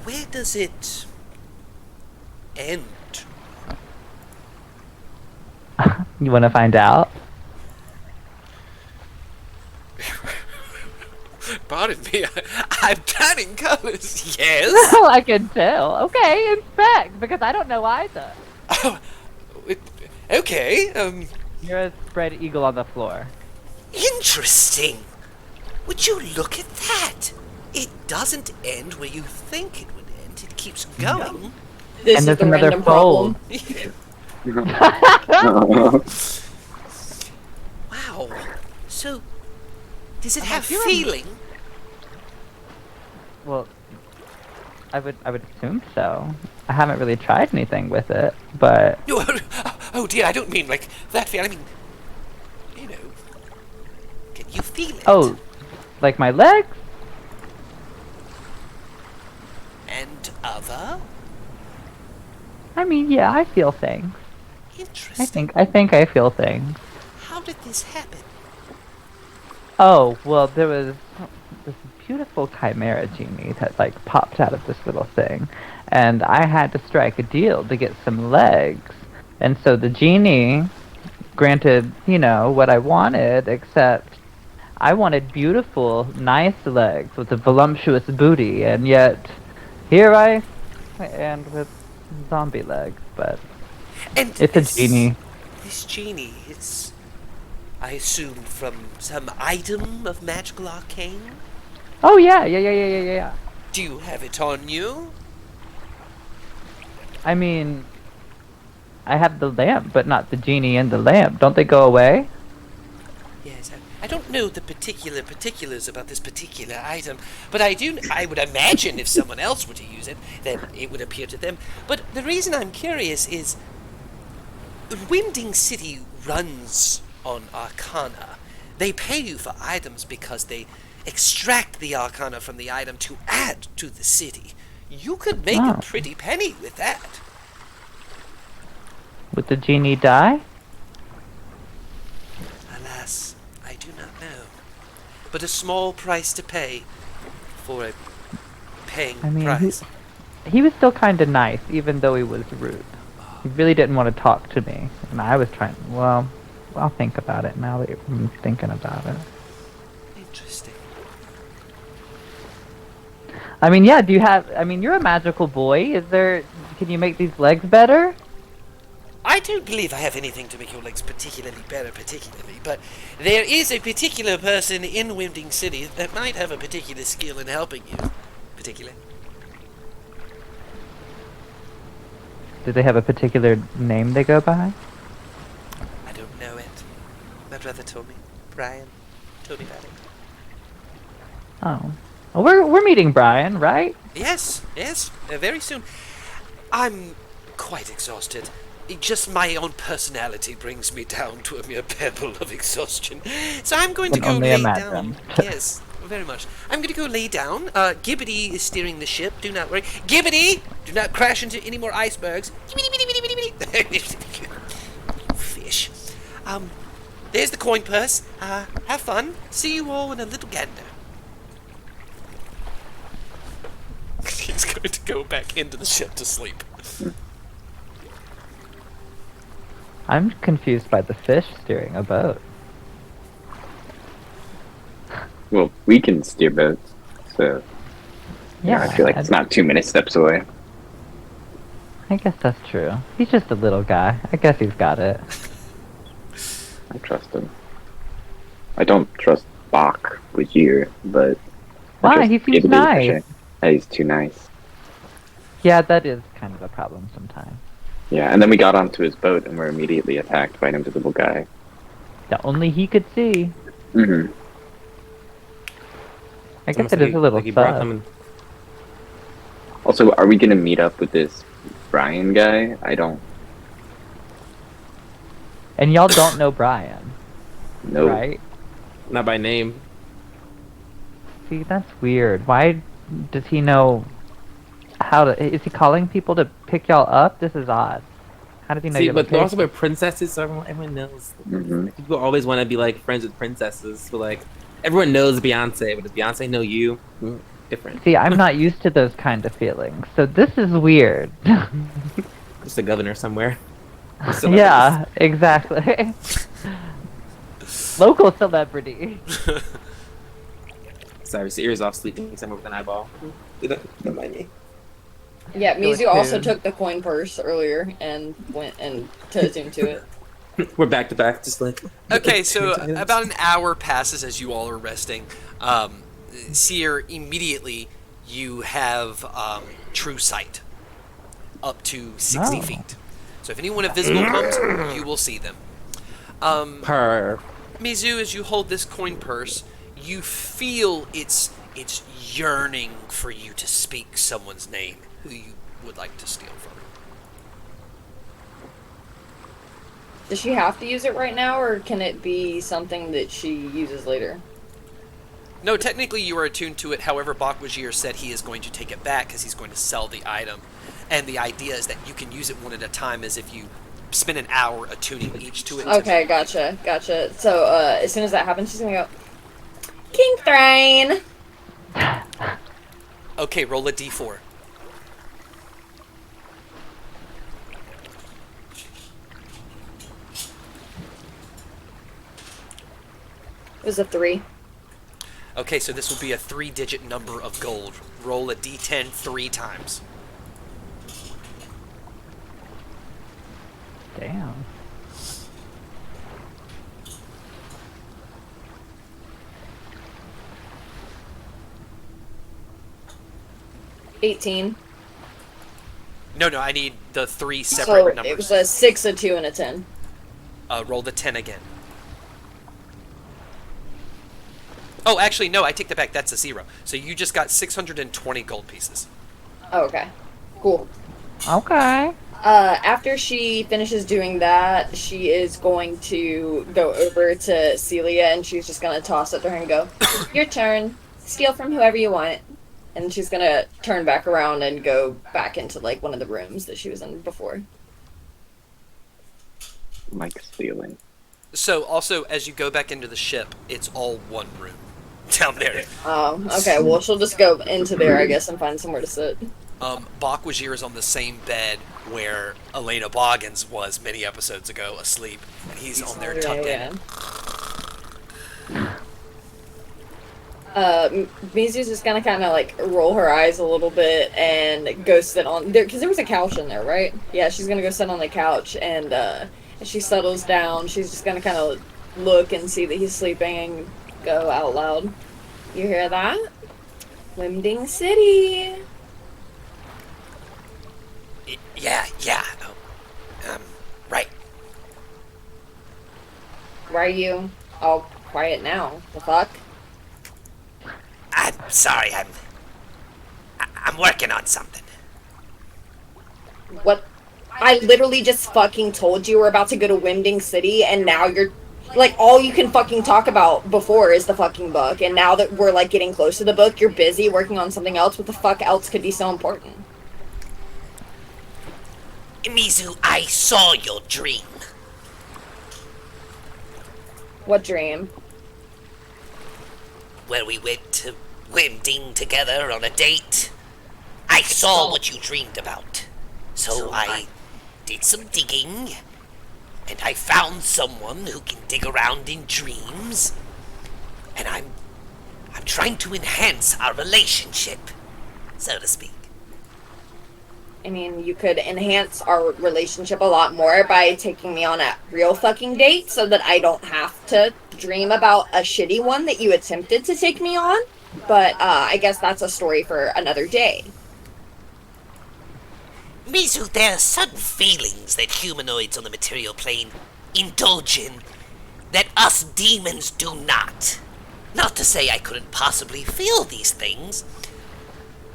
where does it end? You want to find out? Pardon me, I'm turning colors. Yes. Oh, I can tell. Okay, inspect, because I don't know either. Oh, okay. You're a spread eagle on the floor. Interesting. Would you look at that? It doesn't end where you think it would end. It keeps going. This And is there's the another random fold. problem. Wow. So, does it I'm have like, you're a- feeling? Well, I would assume so. I haven't really tried anything with it, but Oh dear, I don't mean like that feel. I mean, you know, can you feel it? oh, like my legs? And other? I mean, yeah, I feel things. Interesting. I think I feel things. How did this happen? Oh, well, there was this beautiful chimera genie that like popped out of this little thing, and I had to strike a deal to get some legs. And so the genie granted, what I wanted, except I wanted beautiful, nice legs with a voluptuous booty, and yet here I am with zombie legs, but And it's a genie. This genie, it's, I assume, from some item of magical arcane? Oh yeah. Do you have it on you? I mean, I have the lamp, but not the genie in the lamp. Don't they go away? Yes, I don't know the particulars about this particular item, but I would imagine if someone else were to use it, then it would appear to them. But the reason I'm curious is, Winding City runs on arcana. They pay you for items because they extract the arcana from the item to add to the city. You could make Oh. a pretty penny with that. Would the genie die? Alas, I do not know. But a small price to pay for a paying I mean, price. he was still kind of nice, even though he was rude. He really didn't want to talk to me, and I was trying. Well, I'll think about it now that I'm thinking about it. Interesting. I mean, yeah. Do you have? I mean, you're a magical boy. Is there? Can you make these legs better? I don't believe I have anything to make your legs particularly better, but there is a particular person in Winding City that might have a particular skill in helping you. Particularly. Do they have a particular name they go by? I don't know it. My brother told me. Brian told me about it. Oh, well, we're meeting Brian, right? Yes, very soon. I'm quite exhausted. Just my own personality brings me down to a mere pebble of exhaustion. So I'm going to Can go only lay imagine. down. Yes, very much. I'm going to go lay down. Gibbety is steering the ship. Do not worry. Gibbety! Do not crash into any more icebergs. Fish. There's the coin purse. Have fun. See you all in a little gander. He's going to go back into the ship to sleep. I'm confused by the fish steering a boat. Well, we can steer boats, so Yeah, I feel like it's not 2 minute steps away. I guess that's true. He's just a little guy. I guess he's got it. I trust him. I don't trust Bach with you, but I Why? trust He seems Gibbety for nice. sure. Yeah, he's too nice. Yeah, that is kind of a problem sometimes. Yeah, and then we got onto his boat and were immediately attacked by an invisible guy. That only he could see. Mm-hmm. I guess it is a little like he brought sus. them in. Also, are we gonna meet up with this Brian guy? I don't And y'all don't know Brian, know. right? Not by name. See, that's weird. Why does he know how to... Is he calling people to pick y'all up? This is odd. How does he know See, your but they're also location? we're princesses, so everyone knows. Mm-hmm. People always want to be like friends with princesses. So like, everyone knows Beyonce, but does Beyonce know you? different. See, I'm not used to those kind of feelings, so this is weird. Just a governor somewhere. Yeah, exactly. Local celebrity. Sorry, Seer's off sleeping somewhere with an eyeball. Don't mind me. Yeah, Go Mizu also tune. took the coin purse earlier and went and to attune to it. We're back to back, just like. Okay, so about an hour passes as you all are resting. Seer, immediately you have true sight up to 60 Oh. feet. So if anyone invisible comes, you will see them. Per. Mizu, as you hold this coin purse, you feel it's yearning for you to speak someone's name who you would like to steal from. Does she have to use it right now, or can it be something that she uses later? No, technically you are attuned to it. However, Bakwajir said he is going to take it back because he's going to sell the item. And the idea is that you can use it one at a time, as if you spend an hour attuning each to it. Okay, gotcha. So, as soon as that happens, she's gonna go, King Thrain! Okay, roll a d4. It was a 3. Okay, so this will be a 3-digit number of gold. Roll a d10 3 times. Damn. $18. No, I need the 3 separate So numbers. it was a 6, a 2, and a 10. Roll the 10 again. Oh, actually, no, I take that back. That's a 0. So you just got 620 gold pieces. Oh, okay. Cool. Okay. After she finishes doing that, she is going to go over to Celia, and she's just gonna toss it to her and go, "Your turn. Steal from whoever you want." And she's gonna turn back around and go back into, like, one of the rooms that she was in before. Like stealing. So, also, as you go back into the ship, it's all one room down there. Okay, well, she'll just go into there, I guess, and find somewhere to sit. Bakwajir is on the same bed where Elena Boggins was many episodes ago, asleep, and he's on there tucked in. Mizu's just gonna kind of, like, roll her eyes a little bit and go sit on there, because there was a couch in there, right? Yeah, she's gonna go sit on the couch, and as she settles down, she's just gonna kind of look and see that he's sleeping and go out loud. "You hear that? Wimding City." Yeah. Right. Why are you all quiet now? The fuck? I'm sorry, I'm working on something. What? I literally just fucking told you we're about to go to Wimding City, and now you're, like, all you can fucking talk about before is the fucking book, and now that we're, like, getting close to the book, you're busy working on something else. What the fuck else could be so important? Mizu, I saw your dream. What dream? Where we went to Wimding together on a date. I saw what you dreamed about. So I did some digging, and I found someone who can dig around in dreams. And I'm trying to enhance our relationship, so to speak. I mean, you could enhance our relationship a lot more by taking me on a real fucking date so that I don't have to dream about a shitty one that you attempted to take me on. But I guess that's a story for another day. Mizu, there are certain feelings that humanoids on the material plane indulge in that us demons do not. Not to say I couldn't possibly feel these things,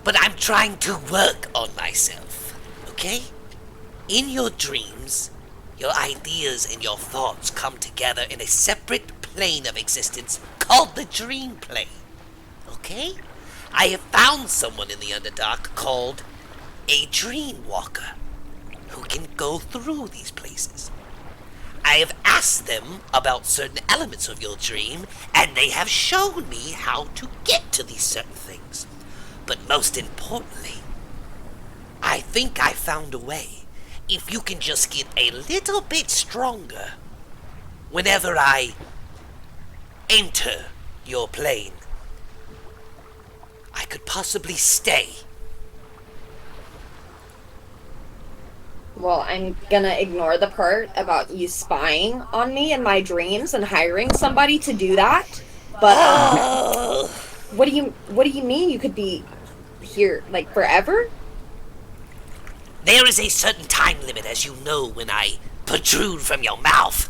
but I'm trying to work on myself, okay? In your dreams, your ideas and your thoughts come together in a separate plane of existence called the dream plane, okay? I have found someone in the Underdark called a dream walker who can go through these places. I have asked them about certain elements of your dream, and they have shown me how to get to these certain things. But most importantly, I think I found a way. If you can just get a little bit stronger whenever I enter your plane, I could possibly stay. Well, I'm gonna ignore the part about you spying on me in my dreams and hiring somebody to do that. But what do you mean you could be here like forever? There is a certain time limit, as you know, when I protrude from your mouth.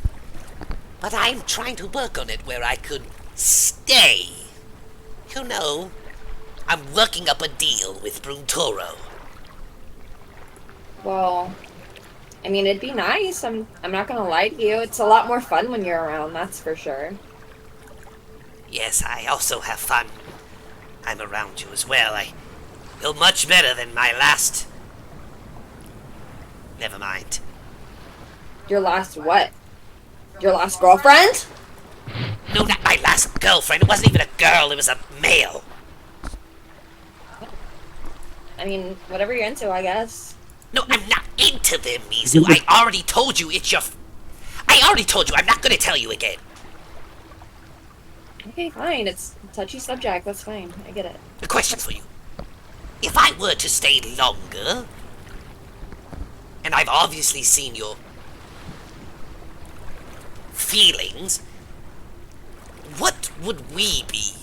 But I'm trying to work on it where I could stay. You know, I'm working up a deal with Bruntoro. Well, I mean, it'd be nice. I'm not gonna lie to you. It's a lot more fun when you're around, that's for sure. Yes, I also have fun. I'm around you as well. I feel much better than my last... Never mind. Your last what? Your last girlfriend? No, not my last girlfriend. It wasn't even a girl. It was a male. I mean, whatever you're into, I guess. No, I'm not into them, Mizu. I already told you it's your... I already told you. I'm not going to tell you again. Okay, fine. It's a touchy subject. That's fine. I get it. A question for you. If I were to stay longer, and I've obviously seen your feelings, what would we be?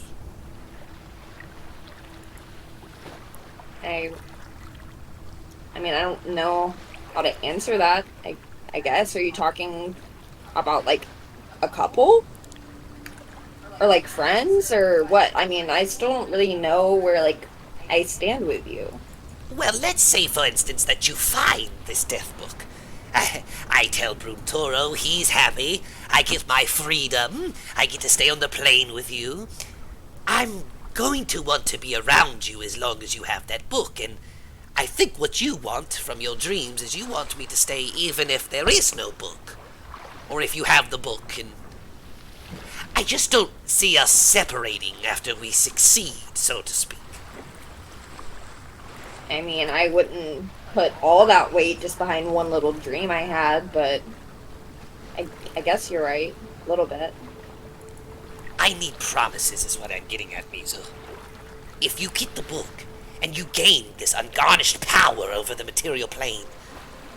I mean, I don't know how to answer that. I guess. Are you talking about, like, a couple? Or, like, friends? Or what? I mean, I still don't really know where, like, I stand with you. Well, let's say, for instance, that you find this death book. I tell Bruntoro he's happy. I get my freedom. I get to stay on the plane with you. I'm going to want to be around you as long as you have that book, and I think what you want from your dreams is you want me to stay even if there is no book. Or if you have the book, and I just don't see us separating after we succeed, so to speak. I mean, I wouldn't put all that weight just behind one little dream I had, but I guess you're right. A little bit. I need promises is what I'm getting at, Mizu. If you get the book, and you gain this ungarnished power over the material plane,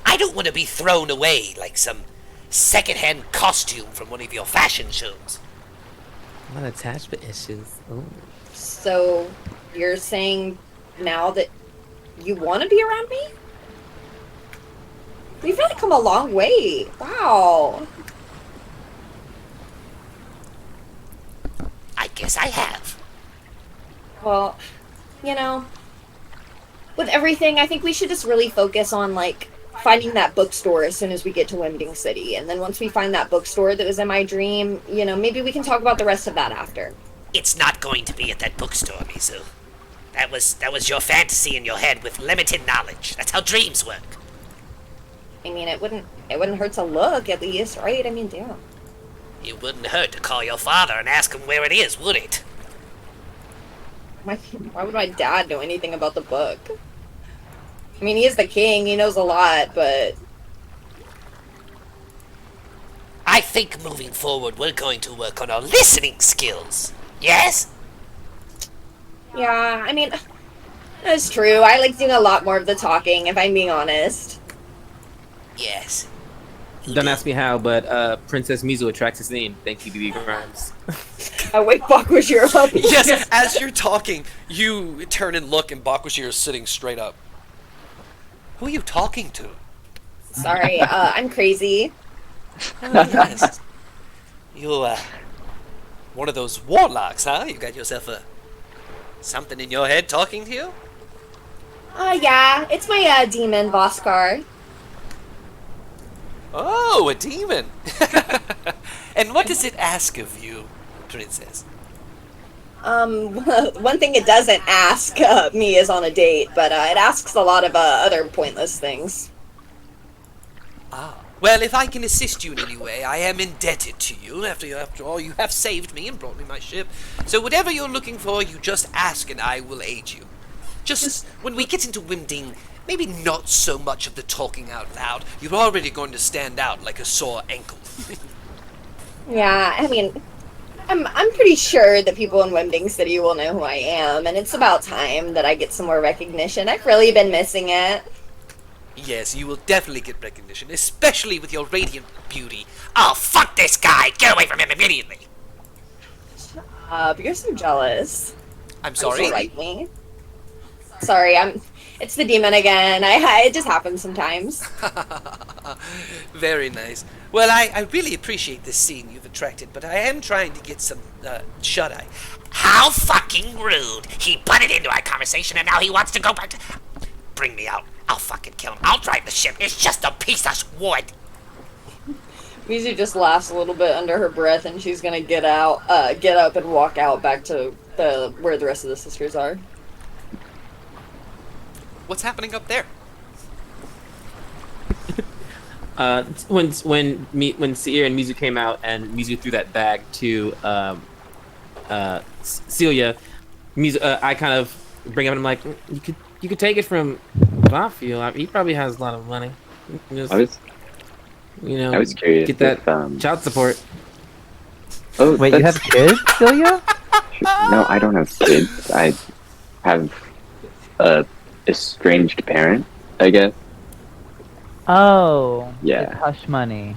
I don't want to be thrown away like some second-hand costume from one of your fashion shows. What attachment issues? Ooh. So, you're saying now that you want to be around me? We've really come a long way. Wow. I guess I have. Well, you know, with everything, I think we should just really focus on, like, finding that bookstore as soon as we get to Winding City. And then once we find that bookstore that was in my dream, you know, maybe we can talk about the rest of that after. It's not going to be at that bookstore, Mizu. That was your fantasy in your head with limited knowledge. That's how dreams work. I mean, it wouldn't hurt to look, at least, right? I mean, damn. It wouldn't hurt to call your father and ask him where it is, would it? Why would my dad know anything about the book? I mean, he is the king, he knows a lot, but... I think moving forward we're going to work on our listening skills. Yes? Yeah, I mean, that's true. I like doing a lot more of the talking, if I'm being honest. Yes. Don't ask me how, but Princess Mizu attracts his name. Thank you, BB Grimes. Oh, wait, Bakushiro up. Yes, as you're talking, you turn and look, and Bakushiro is sitting straight up. Who are you talking to? Sorry, I'm crazy. Oh, yes. You, one of those warlocks, huh? You got yourself something in your head talking to you? Yeah, it's my, demon, Voskar. Oh, a demon. And what does it ask of you, princess? One thing it doesn't ask me is on a date, but it asks a lot of other pointless things. Ah. Well, if I can assist you in any way, I am indebted to you. After all, you have saved me and brought me my ship. So whatever you're looking for, you just ask and I will aid you. Just when we get into Wimding, maybe not so much of the talking out loud. You're already going to stand out like a sore ankle. Yeah, I mean, I'm pretty sure that people in Wimding City will know who I am, and it's about time that I get some more recognition. I've really been missing it. Yes, you will definitely get recognition, especially with your radiant beauty. Oh, fuck this guy! Get away from him immediately! But you're so jealous. I'm So sorry? like me. Sorry, it's the demon again. It just happens sometimes. Very nice. Well, I really appreciate this scene you've attracted, but I am trying to get some shut-eye. How fucking rude! He butted into our conversation and now he wants to go back to... Bring me out. I'll fucking kill him. I'll drive the ship. It's just a piece of wood. Mizu just laughs a little bit under her breath, and she's gonna get up and walk out back to where the rest of the sisters are. What's happening up there? When Seir and Mizu came out and Mizu threw that bag to Celia, Mizu, I kind of bring up and I'm like, you could take it from Vafiel. He probably has a lot of money. Just, I was curious. Get that if, child support. Oh, Wait, you have kids, Celia? No, I don't have kids. I have a estranged parent, I guess. Oh. Yeah. It's hush money.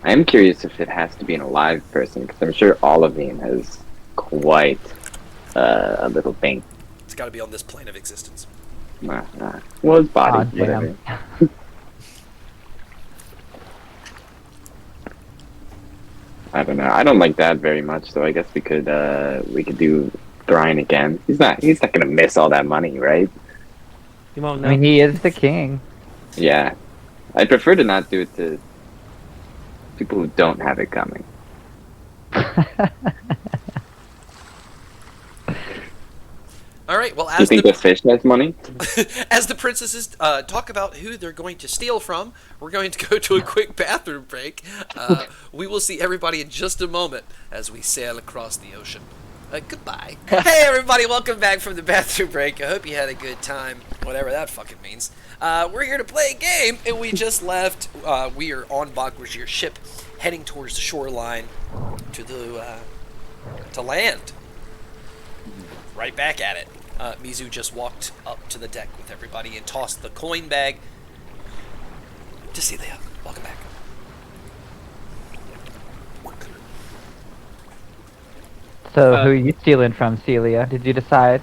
I am curious if it has to be an alive person, because I'm sure Olivine has quite a little thing. It's got to be on this plane of existence. Well, his body, Aw, whatever. damn. I don't know. I don't like that very much, so I guess we could do Thryne again. He's not gonna miss all that money, right? You won't I know. mean, he is the king. Yeah. I'd prefer to not do it to people who don't have it coming. All right. Well, Do you as think the fish has money? as the princesses talk about who they're going to steal from, we're going to go to a quick bathroom break. We will see everybody in just a moment as we sail across the ocean. Goodbye. Hey, everybody. Welcome back from the bathroom break. I hope you had a good time, whatever that fucking means. We're here to play a game, and we just left. We are on Bakwajir's ship, heading towards the shoreline to land. Right back at it. Mizu just walked up to the deck with everybody and tossed the coin bag to Celia. Welcome back. So, who are you stealing from, Celia? Did you decide?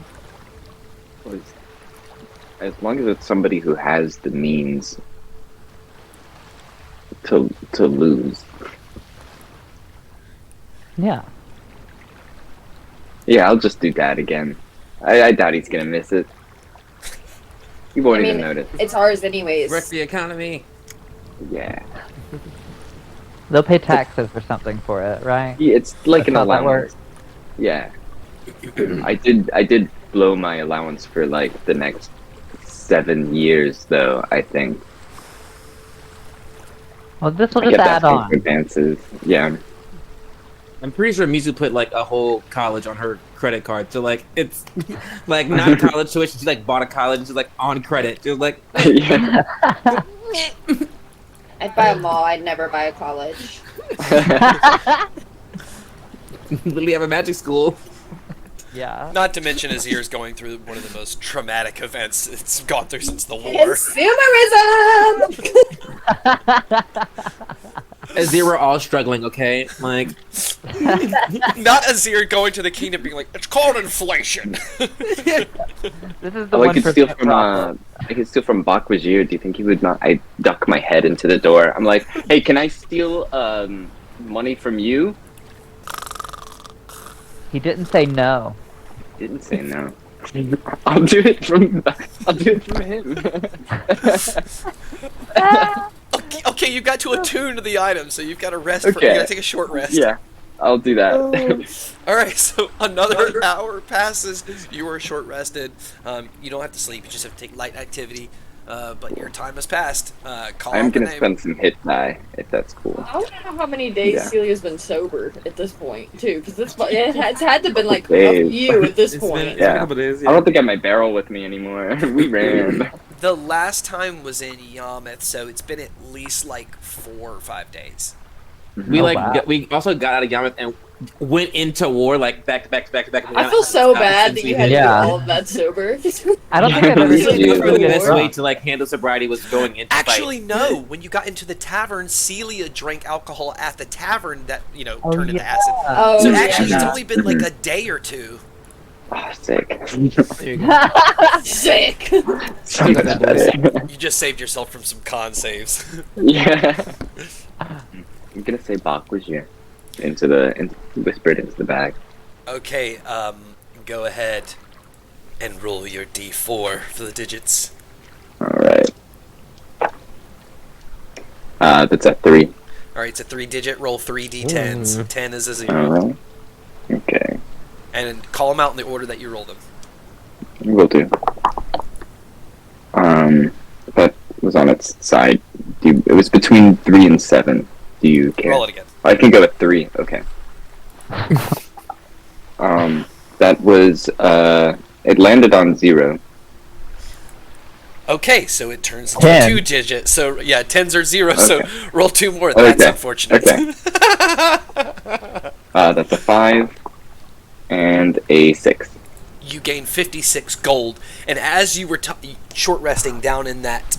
As long as it's somebody who has the means to lose. Yeah. Yeah, I'll just do that again. I doubt he's gonna miss it. He won't even notice. It's ours anyways. Wreck the economy. Yeah. They'll pay taxes or something for it, right? Yeah, it's like That's an how that allowance. Yeah. I did blow my allowance for like the next 7 years though, I think. Well, this will I just kept add asking on. for advances. Yeah. I'm pretty sure Mizu put like a whole college on her credit card. So like it's like not college tuition. She like bought a college. She's like on credit. She was like, Yeah. I'd buy a mall. I'd never buy a college. literally have a magic school. Yeah. Not to mention Azir's going through one of the most traumatic events it's gone through since the war. Consumerism! As they were all struggling, okay? Like Not Azir going to the kingdom being like, it's called inflation. This is the Oh, I could steal 1% from problem. I could steal from Bakwajir. Do you think he would not? I duck my head into the door. I'm like, hey, can I steal money from you? He didn't say no. Didn't say no. I'll do it from him. Okay, you got to attune to the item, so you've got to rest. You Okay. got to take a short rest. Yeah, I'll do that. All right, so another hour passes. You are short rested. You don't have to sleep. You just have to take light activity. but your time has passed. Call I'm out the gonna name. spend some hit die if that's cool. I want to know how many days Yeah. Celia's been sober at this point, too, because it's had to have been like a Days. few at this It's been point. a couple days. I don't think I have my barrel with me anymore. We ran. The last time was in Yarmouth, so it's been at least like 4 or 5 days. We wow. we also got out of Yarmouth and went into war like back to back to back to back. I feel so bad that you had to do Yeah. all of that sober. I don't think I've ever We Really seen knew the good best war. way to like handle sobriety was going into Actually, fight. no. When you got into the tavern, Celia drank alcohol at the tavern that, Oh, turned into yeah. acid. Oh, So yeah. actually, it's yeah. only been like a day or two. Oh, sick. There you go. Sick. So much better. You just saved yourself from some con saves. Yeah. I'm gonna say Bach was here. Whispered into the bag. Okay, go ahead and roll your d4 for the digits. Alright. That's a 3. Alright, it's a 3-digit. Roll 3 d10s. 10 is a 0. Alright. Okay. And call them out in the order that you roll them. Will do. That was on its side. It was between 3 and 7. Do you care? Roll it again. I can go with 3. Okay. That was it landed on 0. Okay, so it turns into 10. 2 digits. So yeah, 10s are 0. Okay. So roll 2 more. That's Okay. unfortunate. Okay. That's a 5 and a 6. You gain 56 gold, and as you were short resting down in that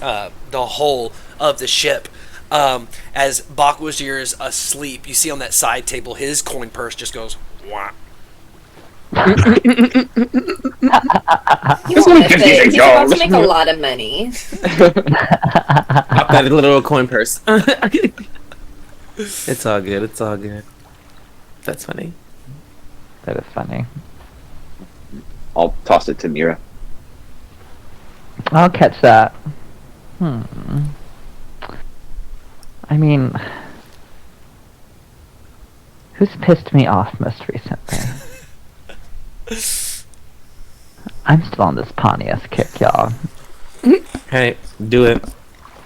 the hull of the ship, as Bakwazir's asleep, you see on that side table his coin purse just goes wah. You want to think he's about to make a lot of money. Pop that little coin purse. It's all good. It's all good. That's funny. That is funny. I'll toss it to Mira. I'll catch that. I mean, who's pissed me off most recently? I'm still on this Pontius kick, y'all. Hey, do it.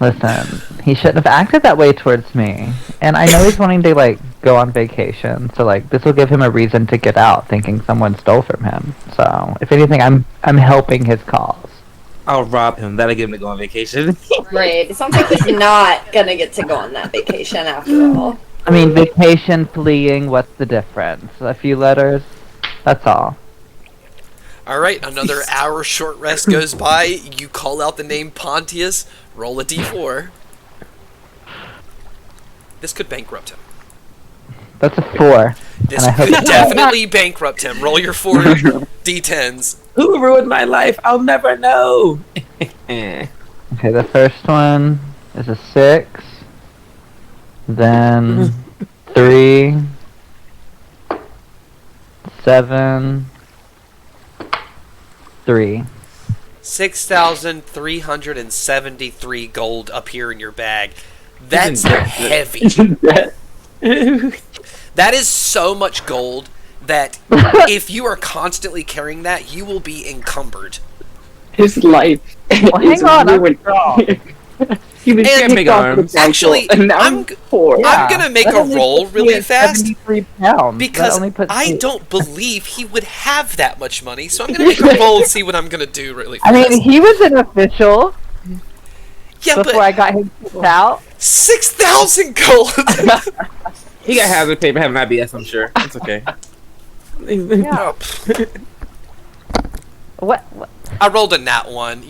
Listen, he shouldn't have acted that way towards me. And I know he's wanting to, like, go on vacation, so, like, this will give him a reason to get out, thinking someone stole from him. So, if anything, I'm helping his cause. I'll rob him. That'll get him to go on vacation. Right. It sounds like he's not gonna get to go on that vacation after all. I mean, vacation, fleeing, what's the difference? A few letters? That's all. Alright, another hour short rest goes by. You call out the name Pontius, roll a d4. This could bankrupt him. That's a 4. This And I hope could it's definitely bankrupt him. Roll your 4 d10s. Who ruined my life? I'll never know. Okay, the first one is a 6. Then 3, 7, 3. 6,373 gold up here in your bag. That's Isn't that- heavy. That is so much gold that if you are constantly carrying that, you will be encumbered. His life. Well, hang on, I'm strong. He was And big arms. Actually, and now I'm- I'm 4. I'm gonna make That a only roll puts me really at fast 73 pounds. That because only puts I me- don't believe he would have that much money. So I'm gonna make a roll and see what I'm gonna do really I fast. mean, he was an official yeah, before but I got him kicked out. 6,000 gold. He got hazard pay for having IBS, I'm sure. It's okay. Yeah. What? I rolled a nat 1.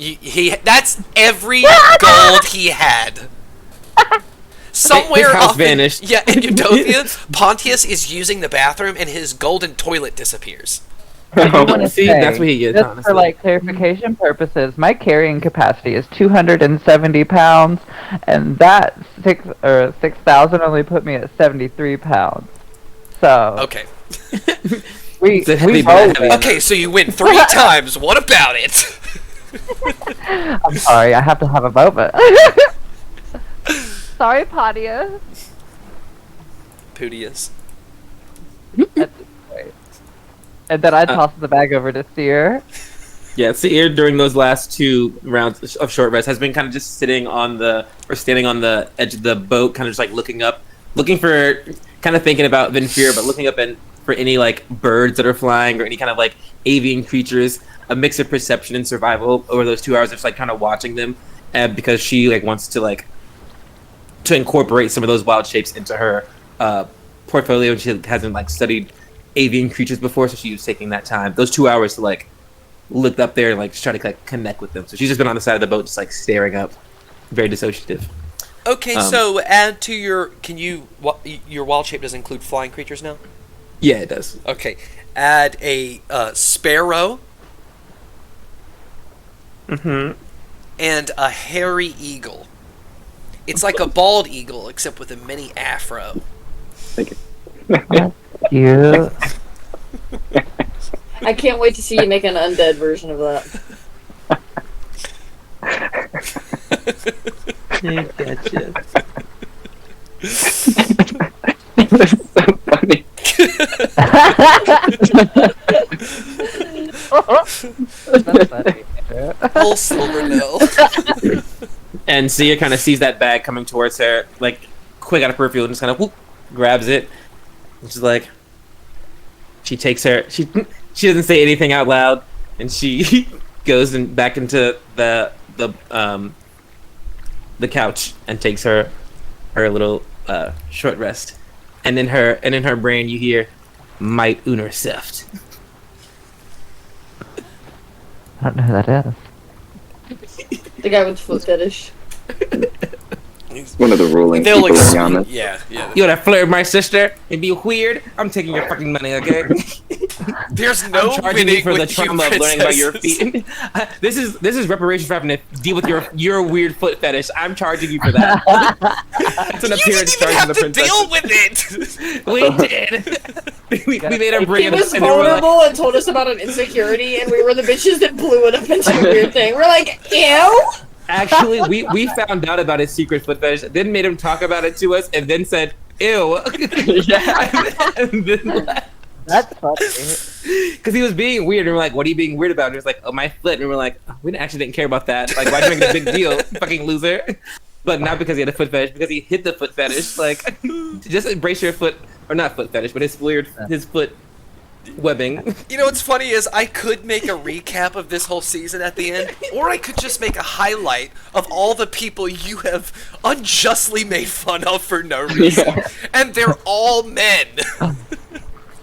That's every gold he had. Somewhere His house off vanished. In Utopia, Pontius is using the bathroom and his golden toilet disappears. I want to See, say, that's what he gets, just honestly. for like clarification purposes, my carrying capacity is 270 pounds, and that 6,000 only put me at 73 pounds. So Okay. we It's a heavy we bag, rolled heavy it. Okay, so you win 3 times. What about it? I'm sorry, I have to have a moment. Sorry, Pontius. Putius. And then I tossed the bag over to Seer. Yeah, Seir during those last 2 rounds of short rest has been kind of just standing on the edge of the boat, kind of just like looking up, looking for, kind of thinking about Vinfear, but looking up and for any like birds that are flying or any kind of like avian creatures. A mix of perception and survival over those 2 hours, just like kind of watching them, because she like wants to like to incorporate some of those wild shapes into her portfolio. She hasn't like studied avian creatures before, so she was taking that time, those 2 hours, to like look up there and like try to like connect with them. So she's just been on the side of the boat, just like staring up, very dissociative. Okay, so add to your your wild shape does include flying creatures now? Yeah, it does. Okay, add a sparrow. Mm-hmm. And a hairy eagle. It's like a bald eagle, except with a mini afro. Thank you. You. I can't wait to see you make an undead version of that. Gotcha. That's so funny. That's funny. Whole Silvernell. And Sia kind of sees that bag coming towards her, like quick out of peripheral, and just kind of whoop, grabs it. And she's like, she takes her. She doesn't say anything out loud, and she goes back into the couch and takes her little short rest. And in her brain, you hear, "Might Unerseft." I don't know who that is. The guy with the foot fetish. One of the ruling They'll people in Yarmouth. yeah. You wanna flirt with my sister and be weird? I'm taking your fucking money, okay? There's no I'm charging you winning for the with you, trauma of learning about your princesses. feet. This is reparations for having to deal with your weird foot fetish. I'm charging you for that. It's an You appearance didn't even charge have the to princess. deal with it. We did. we made him bring He it was up, and they were like, vulnerable and told us about an insecurity, and we were the bitches that blew it up into a weird thing. We're like, ew! actually, we found out about his secret foot fetish, then made him talk about it to us, and then said, "Ew." And then left. That's funny. Because he was being weird, and we're like, "What are you being weird about?" And he was like, "Oh, my foot." And we're like, oh, "We actually didn't care about that. Like, why'd you make a big deal, fucking loser?" But not because he had a foot fetish, because he hit the foot fetish. Like, just embrace your foot, or not foot fetish, but his foot webbing. You know what's funny is I could make a recap of this whole season at the end, or I could just make a highlight of all the people you have unjustly made fun of for no reason, and they're all men.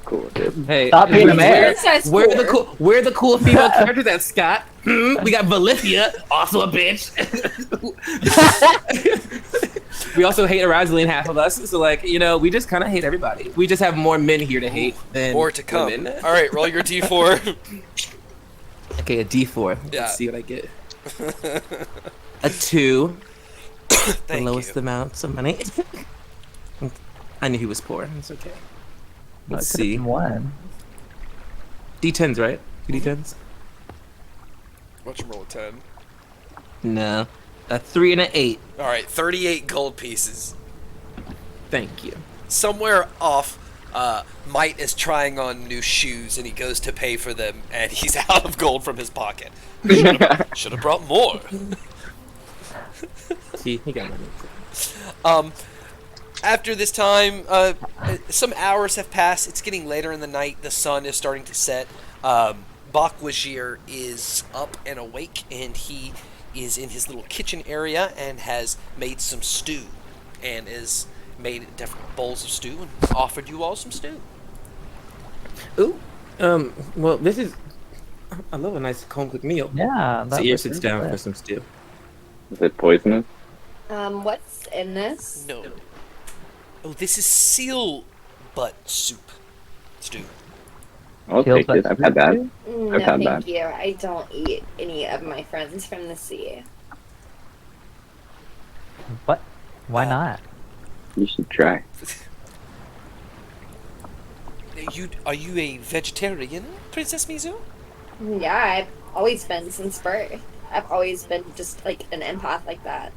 Cool, dude. Hey, Stop being a man. we're the cool female characters at Scott. We got Valithia, also a bitch. We also hate Arazali and half of us, so like, we just kind of hate everybody. We just have more men here to hate than More to come. women. All right, roll your d4. Okay, a D4. Yeah. Let's see what I get. A 2. The Thank lowest you. amount of money. I knew he was poor. It's okay. Let's see. One. D10s, right? 2 D10s? Watch him roll a 10. No. A 3 and an 8. All right, 38 gold pieces. Thank you. Somewhere off, Might is trying on new shoes, and he goes to pay for them, and he's out of gold from his pocket. Should have brought more. See, he got money. After this time, some hours have passed. It's getting later in the night. The sun is starting to set. Bak Wajir is up and awake, and he is in his little kitchen area and has made some stew, and is made different bowls of stew and offered you all some stew. Ooh. Well, this is... I love a nice home-cooked meal. Yeah. So here sits down for some stew. Is it poisonous? What's in this? No. Oh, this is seal butt soup stew. I'll Feels take it. like I've had that. No, I've had thank that. you. I don't eat any of my friends from the sea. What? Why not? You should try. Are you a vegetarian, Princess Mizu? Yeah, I've always been since birth. I've always been just like an empath like that.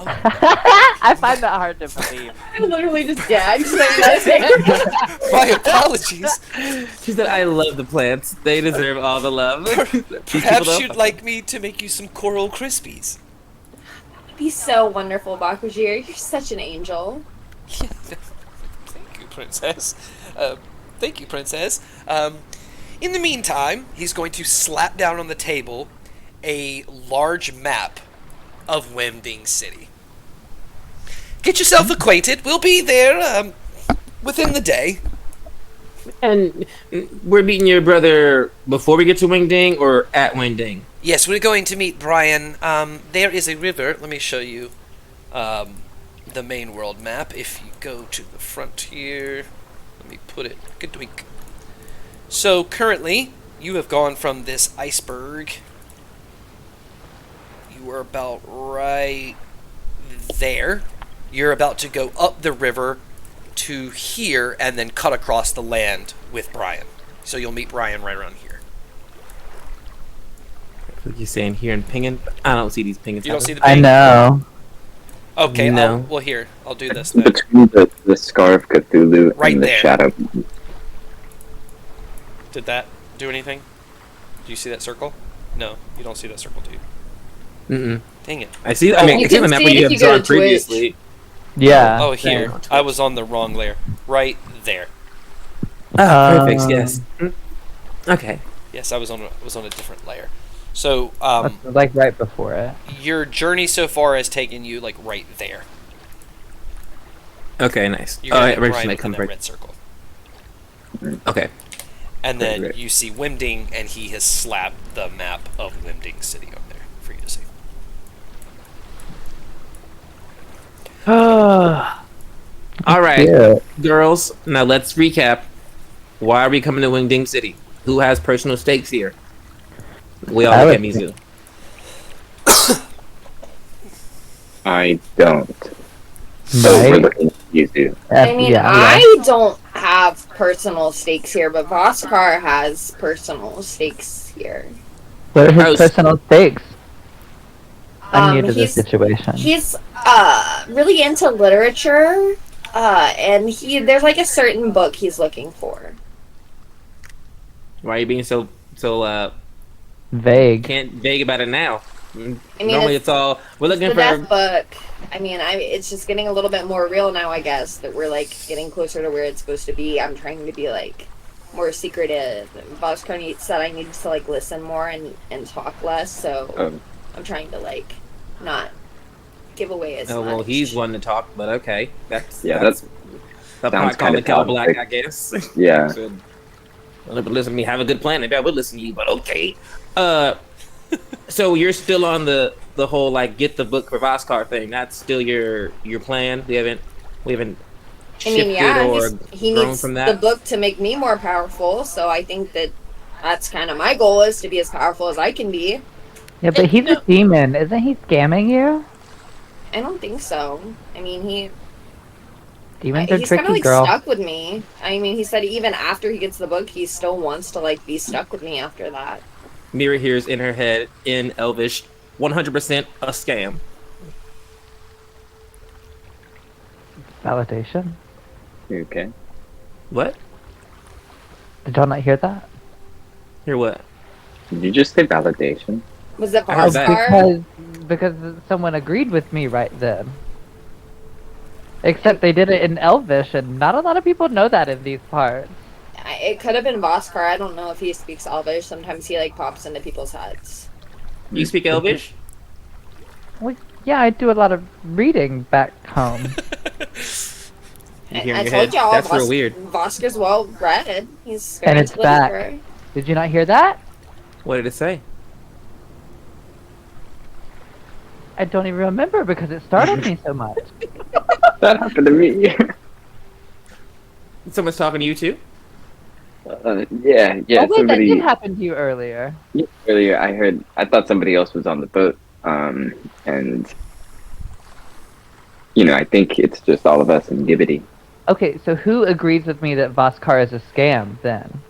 I find that hard to believe. I literally just gagged saying that. My apologies. She said, "I love the plants. They deserve all the love." These people Perhaps don't- you'd like me to make you some coral crispies. Be so wonderful, Bakujir. You're such an angel. Thank you, Princess. Thank you, Princess. In the meantime, he's going to slap down on the table a large map of Wemding City. Get yourself acquainted. We'll be there within the day. And we're meeting your brother before we get to Wingding or at Wingding? Yes, we're going to meet Brian. There is a river. Let me show you the main world map. If you go to the frontier, let me put it. Good week. So currently, you have gone from this iceberg. You are about right there. You're about to go up the river to here and then cut across the land with Brian. So you'll meet Brian right around here. What you saying here in Pingin? I don't see these Pingins. You don't see the I ping? know. Okay, No. well here, I'll do this then. Between the Scar of Cthulhu Right and the there. Shadow. Did that do anything? Do you see that circle? No, you don't see that circle, do you? Mm-mm. Dang it. I see. I mean, You it's in can the map see where it you if have you go drawn to Twitch. previously. Yeah. Oh, here. Yeah. I was on the wrong layer. Right there. Perfect. Yes. Okay. Yes, I was on a different layer. So, That's like right before it. your journey so far has taken you like right there. Okay. Nice. You're Oh, gonna right, hit Brian right, within come that right. red circle. Okay. And then Right. you see Wimding, and he has slapped the map of Wimding City on there for you to see. All right, Yeah. girls. Now let's recap. Why are we coming to Wingding City? Who has personal stakes here? We all I look at would- Mizu. I don't. So we're Right? looking at you two. I mean, yeah, I don't have personal stakes here, but Voskar has personal stakes here. What are his Gross. personal stakes? I'm new to this He's situation. he's really into literature, and there's like a certain book he's looking for. Why are you being so Vague. can't vague about it now? I mean, Normally it's all we're looking The for. death book. I mean, it's just getting a little bit more real now. I guess that we're like getting closer to where it's supposed to be. I'm trying to be like more secretive. Voskar said I need to like listen more and talk less, so Um, I'm trying to like not give away as Oh much. well, he's one to talk, but okay, that's Yeah, that's sounds the part called kinda the cow black, toxic. I guess. Yeah. Should- Well, but listen to me, have a good plan. Maybe I would listen to you, but okay. So you're still on the whole like get the book for Voskar thing. That's still your plan. We haven't I shifted mean, yeah, or he grown needs from the that. book to make me more powerful. So I think that's kind of my goal, is to be as powerful as I can be. Yeah, but he's a demon. Isn't he scamming you? I don't think so. I mean, Demons are he's kind of tricky, like girl. stuck with me. I mean, he said even after he gets the book, he still wants to like be stuck with me after that. Mira hears in her head in Elvish, 100% a scam. Validation? Okay. What? Did y'all not hear that? Hear what? Did you just say validation? Was it I heard that. Voskar? Because someone agreed with me right then. Except they did it in Elvish, and not a lot of people know that in these parts. It could have been Voskar. I don't know if he speaks Elvish. Sometimes he like pops into people's heads. You speak Elvish? Well, yeah, I do a lot of reading back home. You hear I in your told head? y'all, That's real weird. Voskar's well read. He's And very it's into back. literature. Did you not hear that? What did it say? I don't even remember because it startled me so much. That happened to me. Someone's talking to you too? yeah. Oh wait, that Somebody did happen to you earlier. earlier. I thought somebody else was on the boat. And I think it's just all of us in Gibbity. Okay, so who agrees with me that Voskar is a scam then?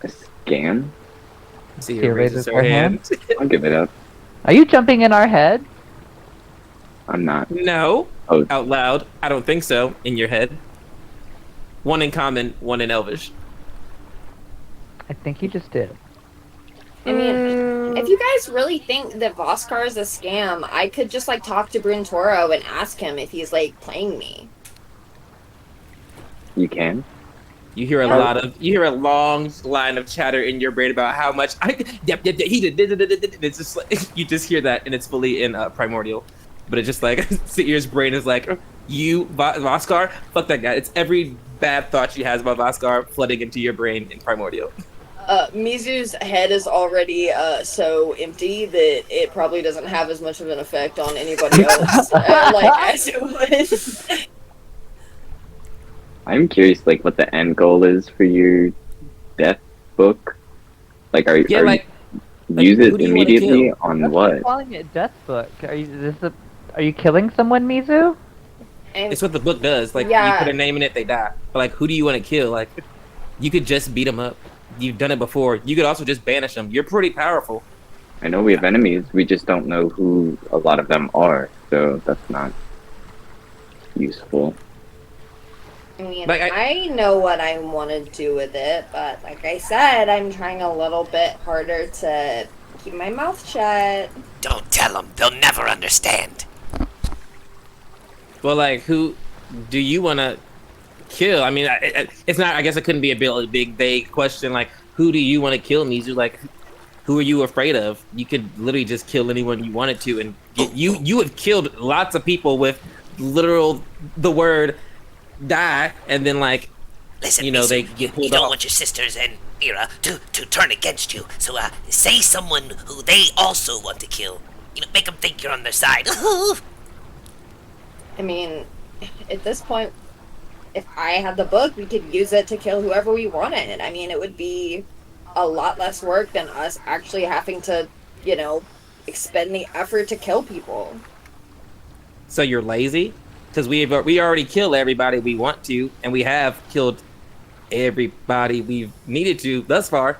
A scam? See Here her raises raises her her hand. I'll give it up. Are you jumping in our head? I'm not. No. Oh, Out loud. I don't think so. In your head. One in common, one in Elvish. I think you just did. I mean, if you guys really think that Voskar is a scam, I could just like talk to Bryn Toro and ask him if he's like playing me. you can. You hear you hear a long line of chatter in your brain about how much yep, he did. It's just like, you just hear that, and it's fully in Primordial, but it's just like Seer's brain is like, you Voskar, fuck that guy. It's every bad thought she has about Voskar flooding into your brain in Primordial. Mizu's head is already so empty that it probably doesn't have as much of an effect on anybody else as it would. I'm curious, like, what the end goal is for your death book. Like, are Yeah, you like use who it do you wanna immediately kill? on That's what? calling it Death Book. Are you killing someone, Mizu? And It's what the book does. Like, Yeah. you put a name in it, they die. But like, who do you want to kill? Like, you could just beat them up. You've done it before. You could also just banish them. You're pretty powerful. I know we have enemies. We just don't know who a lot of them are, so that's not useful. I mean, Like, I know what I want to do with it, but like I said, I'm trying a little bit harder to keep my mouth shut. Don't tell them. They'll never understand. Well, like, who do you want to kill? I mean, it's not. I guess it couldn't be a big vague question. Like, who do you want to kill, Mizu? Like, who are you afraid of? You could literally just kill anyone you wanted to, and you have killed lots of people with literal the word die, and then like, Listen, you know, Mizu, they get you pulled don't off. want your sisters and Mira to turn against you. So say someone who they also want to kill. You know, make them think you're on their side. I mean, at this point, if I had the book, we could use it to kill whoever we wanted. I mean, it would be a lot less work than us actually having to, expend the effort to kill people. So you're lazy because we already kill everybody we want to, and we have killed everybody we've needed to thus far.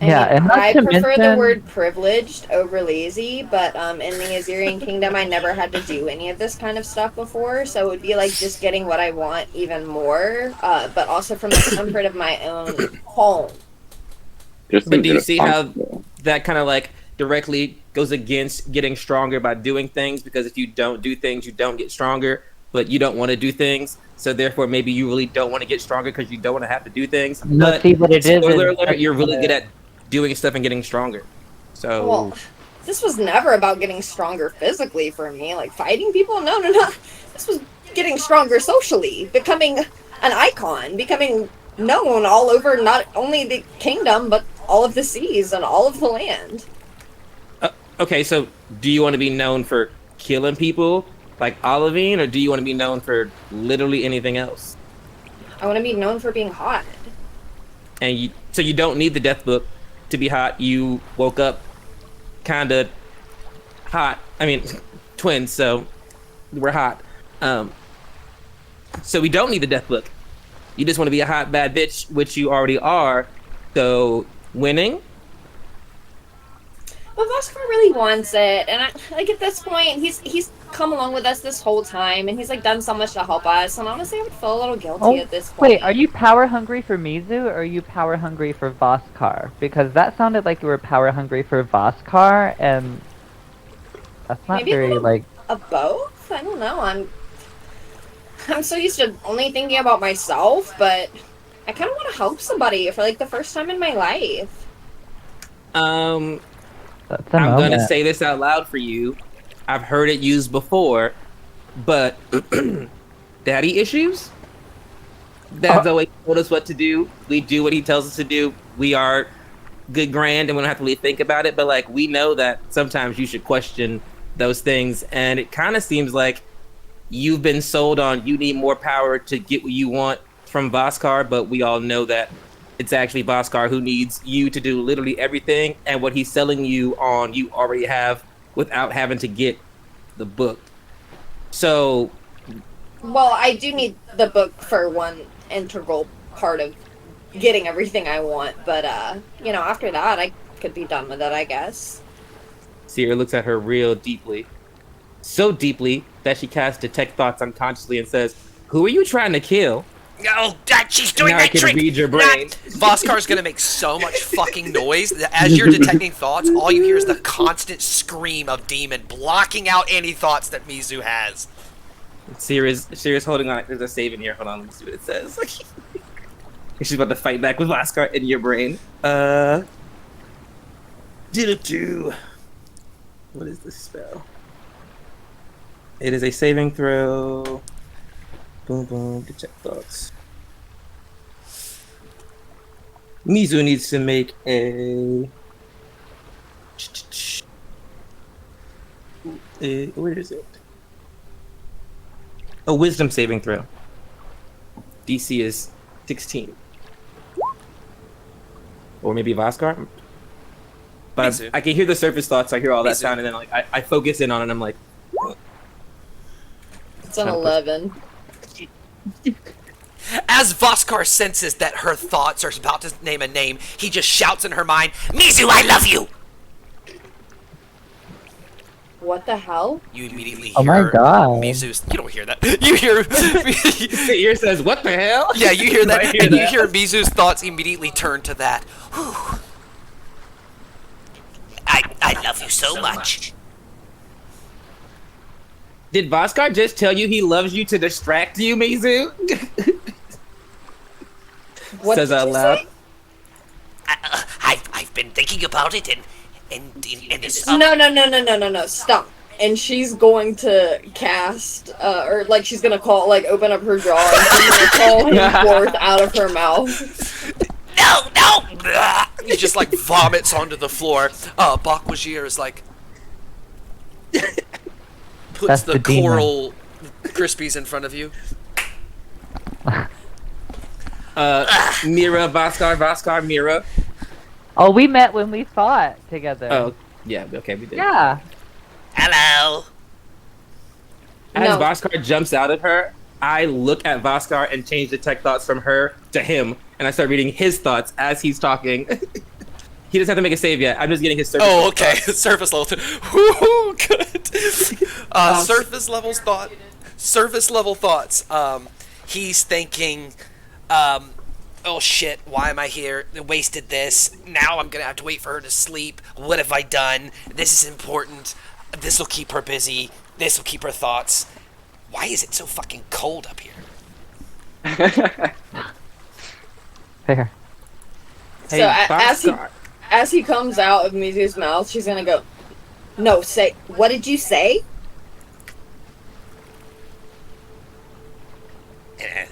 And not I to prefer the mention- word privileged over lazy, but in the Azirian Kingdom, I never had to do any of this kind of stuff before, so it would be like just getting what I want even more, but also from the comfort of my own home. Just But seems do you see how irresponsible. that kind of like directly goes against getting stronger by doing things? Because if you don't do things, you don't get stronger, but you don't want to do things. So therefore, maybe you really don't want to get stronger because you don't want to have to do things. No, But see what it is. spoiler is alert, you're really that's good at doing stuff and getting stronger. So Well, this was never about getting stronger physically for me, like fighting people. No. This was getting stronger socially, becoming an icon, becoming known all over not only the kingdom but all of the seas and all of the land. okay, so do you want to be known for killing people like Olivine, or do you want to be known for literally anything else? I want to be known for being hot. And so you don't need the death book to be hot. You woke up kind of hot. I mean, twins, so we're hot. So we don't need the death book. You just want to be a hot bad bitch, which you already are. So winning. But Voskar really wants it, and at this point, he's come along with us this whole time, and he's done so much to help us. And honestly, I would feel a little guilty at this point. Wait, are you power hungry for Mizu, or are you power hungry for Voskar? Because that sounded like you were power hungry for Voskar, and that's not Maybe a very little of both? I don't know. I'm so used to only thinking about myself, but I kind of want to help somebody for the first time in my life. That's a I'm moment. gonna say this out loud for you. I've heard it used before, but daddy issues? Dad's always told us what to do. We do what he tells us to do. We are good grand and we don't have to really think about it, but we know that sometimes you should question those things, and it kind of seems like you've been sold on you need more power to get what you want from Voskar, but we all know that it's actually Voskar who needs you to do literally everything, and what he's selling you on you already have without having to get the book. So Well, I do need the book for one integral part of getting everything I want, but after that, I could be done with it, I guess. Sierra looks at her real deeply. so deeply that she casts Detect Thoughts unconsciously and says, "Who are you trying to kill?" Oh, God, she's doing Now I that can trick. read your brain. Voskar's gonna make so much fucking noise that as you're detecting thoughts, all you hear is the constant scream of demon blocking out any thoughts that Mizu has. Sirius holding on. There's a save in here. Hold on, let me see what it says. She's about to fight back with Voskar in your brain. Do. What is this spell? It is a saving throw. Boom, boom. Detect thoughts. Mizu needs to make a. Where is it? A wisdom saving throw. DC is 16. Or maybe Voskar? But Mizu. I can hear the surface thoughts, I hear all that Mizu. sound, and then like I focus in on it, and I'm like, It's an 11. As Voskar senses that her thoughts are about to name a name, he just shouts in her mind, Mizu, I love you! What the hell? You immediately hear Oh my God. Mizu's... You don't hear that. You hear... the ear says, "What the hell?" Yeah, you hear that, I hear and you that. hear Mizu's thoughts immediately turn to that. Whew. I love you so much. Did Voskar just tell you he loves you to distract you, Mizu? What Says did out you loud. say? I've been thinking about it, and it's... No, stop. And she's going to cast, or like she's gonna call, like open up her jaw and she's gonna call him forth out of her mouth. No! He just like vomits onto the floor. Bakwajir is like... puts That's the the demon. coral Krispies in front of you. Mira, Voskar, Mira. Oh, we met when we fought together. Oh, yeah, okay, we did. Yeah. Hello. As No. Voskar jumps out at her, I look at Voskar and change the tech thoughts from her to him, and I start reading his thoughts as he's talking. He doesn't have to make a save yet. I'm just getting his surface. Oh, okay. Surface level. Woohoo! Good. Surface level thoughts. He's thinking, oh shit, why am I here? I wasted this. Now I'm gonna have to wait for her to sleep. What have I done? This is important. This will keep her busy. This will keep her thoughts. Why is it so fucking cold up here? Fair. Hey, So Voskar. as he comes out of Mizu's mouth, she's gonna go, no, say, what did you say? You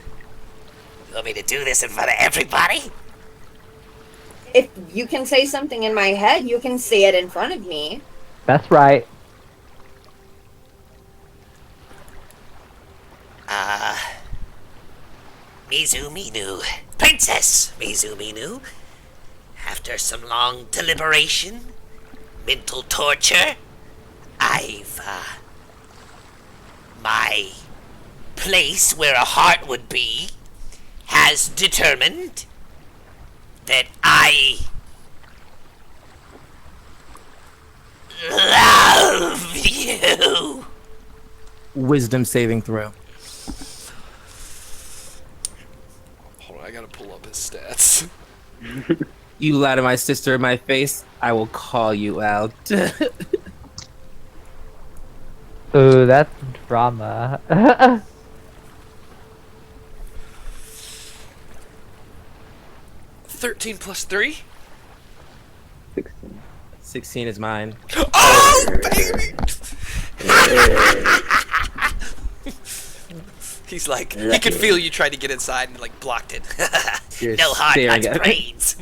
want me to do this in front of everybody? If you can say something in my head, you can say it in front of me. That's right. Mizu Minu. Princess Mizu Minu. After some long deliberation, mental torture, I've, my place where a heart would be has determined that I love you. Wisdom saving throw. Hold on, I gotta pull up his stats. You lie to my sister in my face, I will call you out. Ooh, that's drama. 13 plus 3? 16. 16 is mine. Oh, baby! He's like, he could feel you trying to get inside and like blocked it. You're No heart, staring that's at me. brains.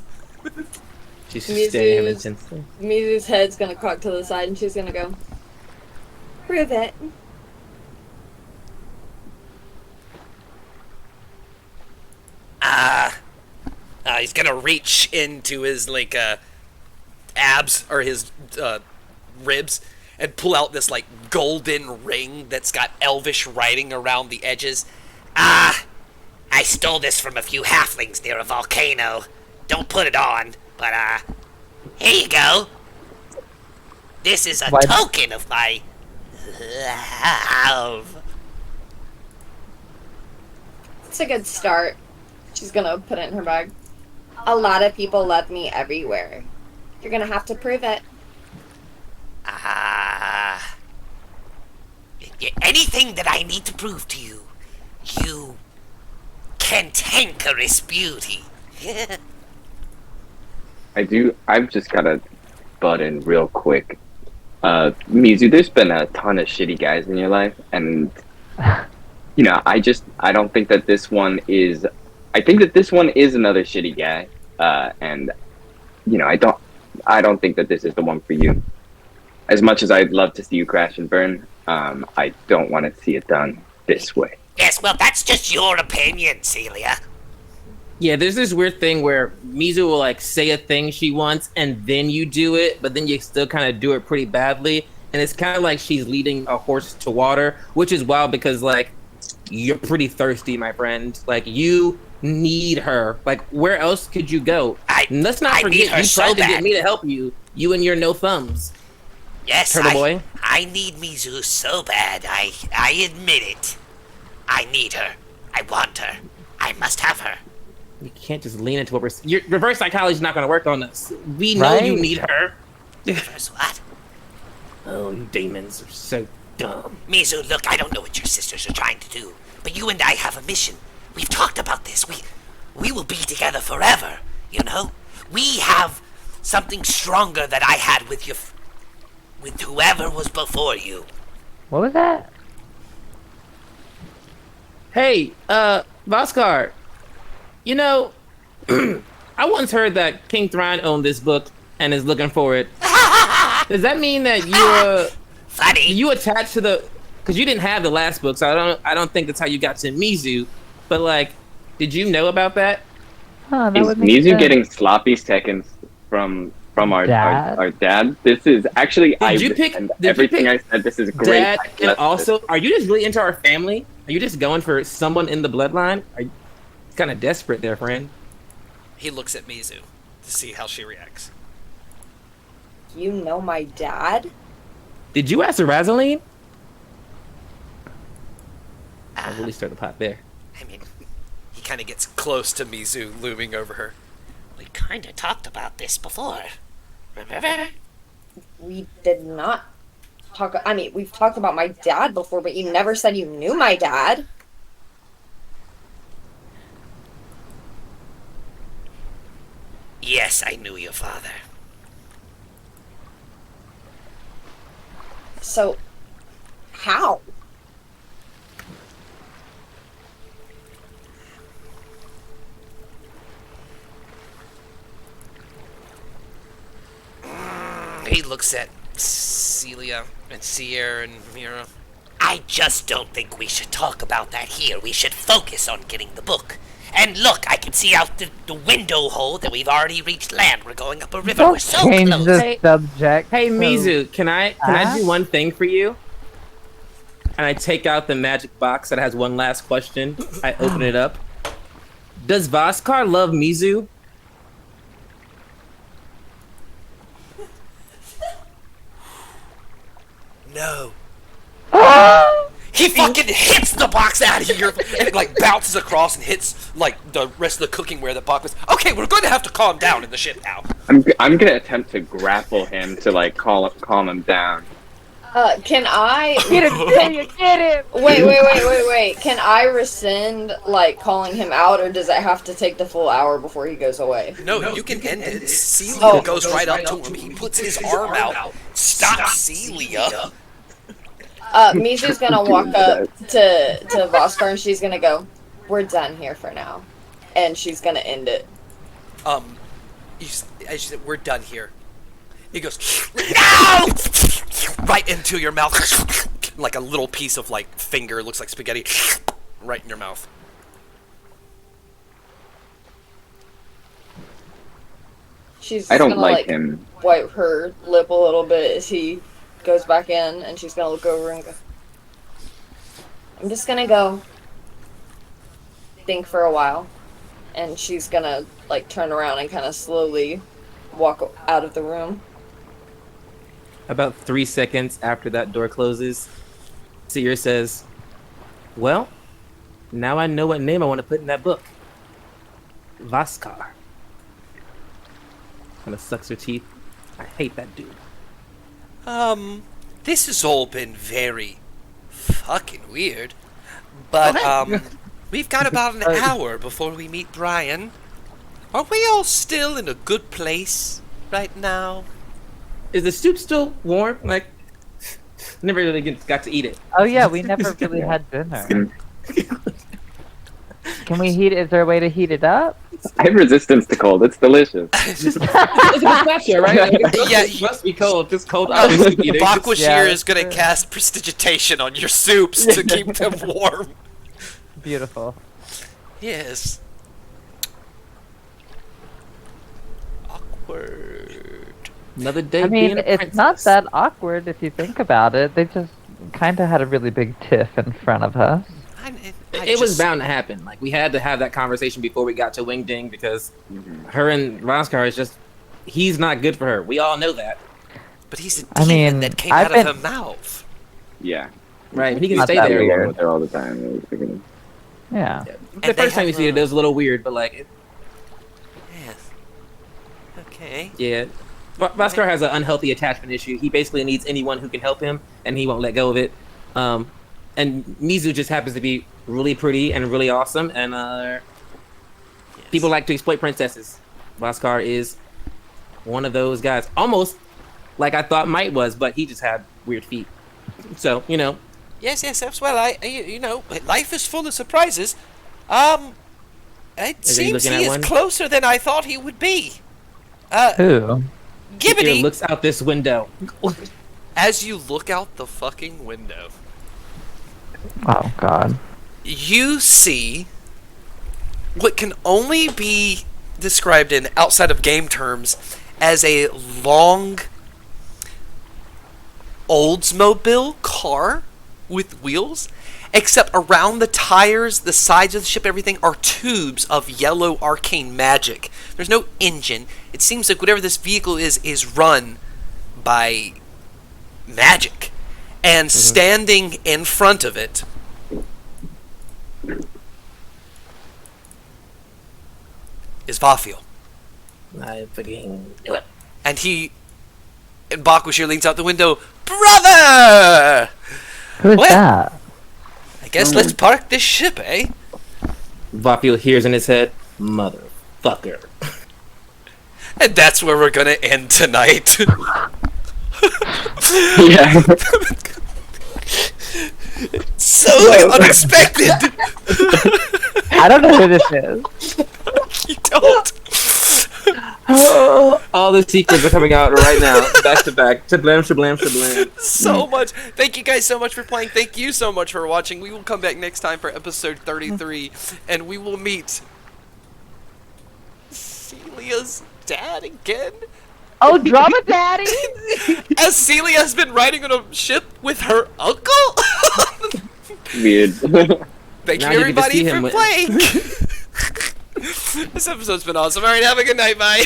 She's staring at him Mizu's- intensely. Mizu's head's gonna cock to the side and she's gonna go, prove it. He's gonna reach into his like abs or his ribs and pull out this like golden ring that's got elvish writing around the edges. I stole this from a few halflings near a volcano. Don't put it on, but here you go. This is a Why- token of my love. It's a good start. She's gonna put it in her bag. A lot of people love me everywhere. You're gonna have to prove it. Anything that I need to prove to you, you cantankerous beauty. I've just gotta butt in real quick. Mizu, there's been a ton of shitty guys in your life, and I don't think that this one is. I think that this one is another shitty guy, and I don't think that this is the one for you. As much as I'd love to see you crash and burn, I don't want to see it done this way. Yes, well, that's just your opinion, Celia. Yeah, there's this weird thing where Mizu will like say a thing she wants and then you do it, but then you still kind of do it pretty badly. And it's kind of like she's leading a horse to water, which is wild because like you're pretty thirsty, my friend. Like you need her. Like where else could you go? And let's not forget you tried to get me to help you. You and your no thumbs. Yes, Turtle boy. I need Mizu so bad. I admit it. I need her. I want her. I must have her. You can't just lean into what your reverse psychology is not going to work on us. We know you need her. Reverse what? Oh, you demons are so dumb. Mizu, look, I don't know what your sisters are trying to do, but you and I have a mission. We've talked about this. We will be together forever, you know? We have something stronger that I had with you, with whoever was before you. What was that? Hey, Voskar, you know, I once heard that King Thrawn owned this book and is looking for it. Does that mean that Funny. you attached to the? Because you didn't have the last book, so I don't think that's how you got to Mizu. But like, did you know about that? Huh, that Is would make Mizu sense. getting sloppy seconds from our Dad? our dad? This is actually Did I said. This is great. Dad, and also, are you just really into our family? Are you just going for someone in the bloodline? Are you kind of desperate there, friend? He looks at Mizu to see how she reacts. You know my dad? Did you ask Razaline? I'll really stir the pot there. I mean, he kind of gets close to Mizu, looming over her. We kind of talked about this before. Remember? We did not talk. I mean, we've talked about my dad before, but you never said you knew my dad. Yes, I knew your father. So, how? He looks at Celia and Sierra and Mira. I just don't think we should talk about that here. We should focus on getting the book. And look, I can see out the window hole that we've already reached land. We're going up a river. Don't We're so change close. the subject. Hey, to- Mizu, can I do one thing for you? And I take out the magic box that has one last question. I open it up. Does Voskar love Mizu? No. He fucking hits the box out of here and it like bounces across and hits like the rest of the cookware that box was. Okay, we're going to have to calm down in the ship now. I'm gonna attempt to grapple him to like calm him down. Can I Get him! Get him! wait. Can I rescind like calling him out, or does it have to take the full hour before he goes away? No, you can end it. Celia Oh. goes right up to him. He puts his arm out. Stop, Celia. Mizu's gonna walk up to Voskar and she's gonna go, "We're done here for now," and she's gonna end it. As you said, we're done here. He goes, no! Right into your mouth, like a little piece of like finger, looks like spaghetti, right in your mouth. She's I don't gonna like him. wipe her lip a little bit as he goes back in, and she's gonna look over and go, "I'm just gonna go think for a while," and she's gonna like turn around and kind of slowly walk out of the room. About 3 seconds after that door closes, Seer says, "Well, now I know what name I want to put in that book. Vaskar." Kind of sucks her teeth. I hate that dude. This has all been very fucking weird. But, we've got about an hour before we meet Brian. Are we all still in a good place right now? Is the soup still warm? Like, never really got to eat it. Oh yeah, we never really had dinner. Can we heat it? Is there a way to heat it up? I have resistance to cold. It's delicious. It's not sure, right? Yeah, It must be cold. Just cold. Obviously, Bakwashir is going to cast prestidigitation on your soups to keep them warm. Beautiful. Yes. Awkward. Another day. I mean, being a it's not princess. that awkward if you think about it. They just kind of had a really big tiff in front of us. It was bound to happen. Like, we had to have that conversation before we got to Wing Ding because her and Vaskar is just, he's not good for her. We all know that. But he's a I demon mean, that came I've out of been- her mouth. Yeah. Right, he can Not stay that there. weird. With her all the time. It was freaking- Yeah. The And they first time you have see it, a- it was a little weird, but like, Yes. Okay. yeah. Vaskar has an unhealthy attachment issue. He basically needs anyone who can help him, and he won't let go of it. And Mizu just happens to be really pretty and really awesome, and people like to exploit princesses. Vaskar is one of those guys. Almost like I thought Might was, but he just had weird feet. So, you know. Yes, well, you know, life is full of surprises. It Is he seems looking he at is one? closer than I thought he would be. Who? Here Gibbity, looks out this window. as you look out the fucking window, Oh God. you see what can only be described in outside of game terms as a long Oldsmobile car with wheels, except around the tires, the sides of the ship, everything are tubes of yellow arcane magic. There's no engine. It seems like whatever this vehicle is run by magic. And standing in front of it is Vafiel. I fucking knew it. And Bakwashir leans out the window, "Brother! Who is What? that? I guess let's park this ship, eh?" Vafiel hears in his head, "Motherfucker." And that's where we're gonna end tonight. Yeah. So unexpected. I don't know who this is. You don't. All the sequels are coming out right now, back to back. Shablam, shablam, shablam. So much. Thank you guys so much for playing. Thank you so much for watching. We will come back next time for episode 33, and we will meet Celia's dad again. Oh, Drama Daddy! As Celia has been riding on a ship with her uncle. Weird. Thank Now you you get to everybody see for him with- playing. This episode's been awesome. Alright, have a good night, bye.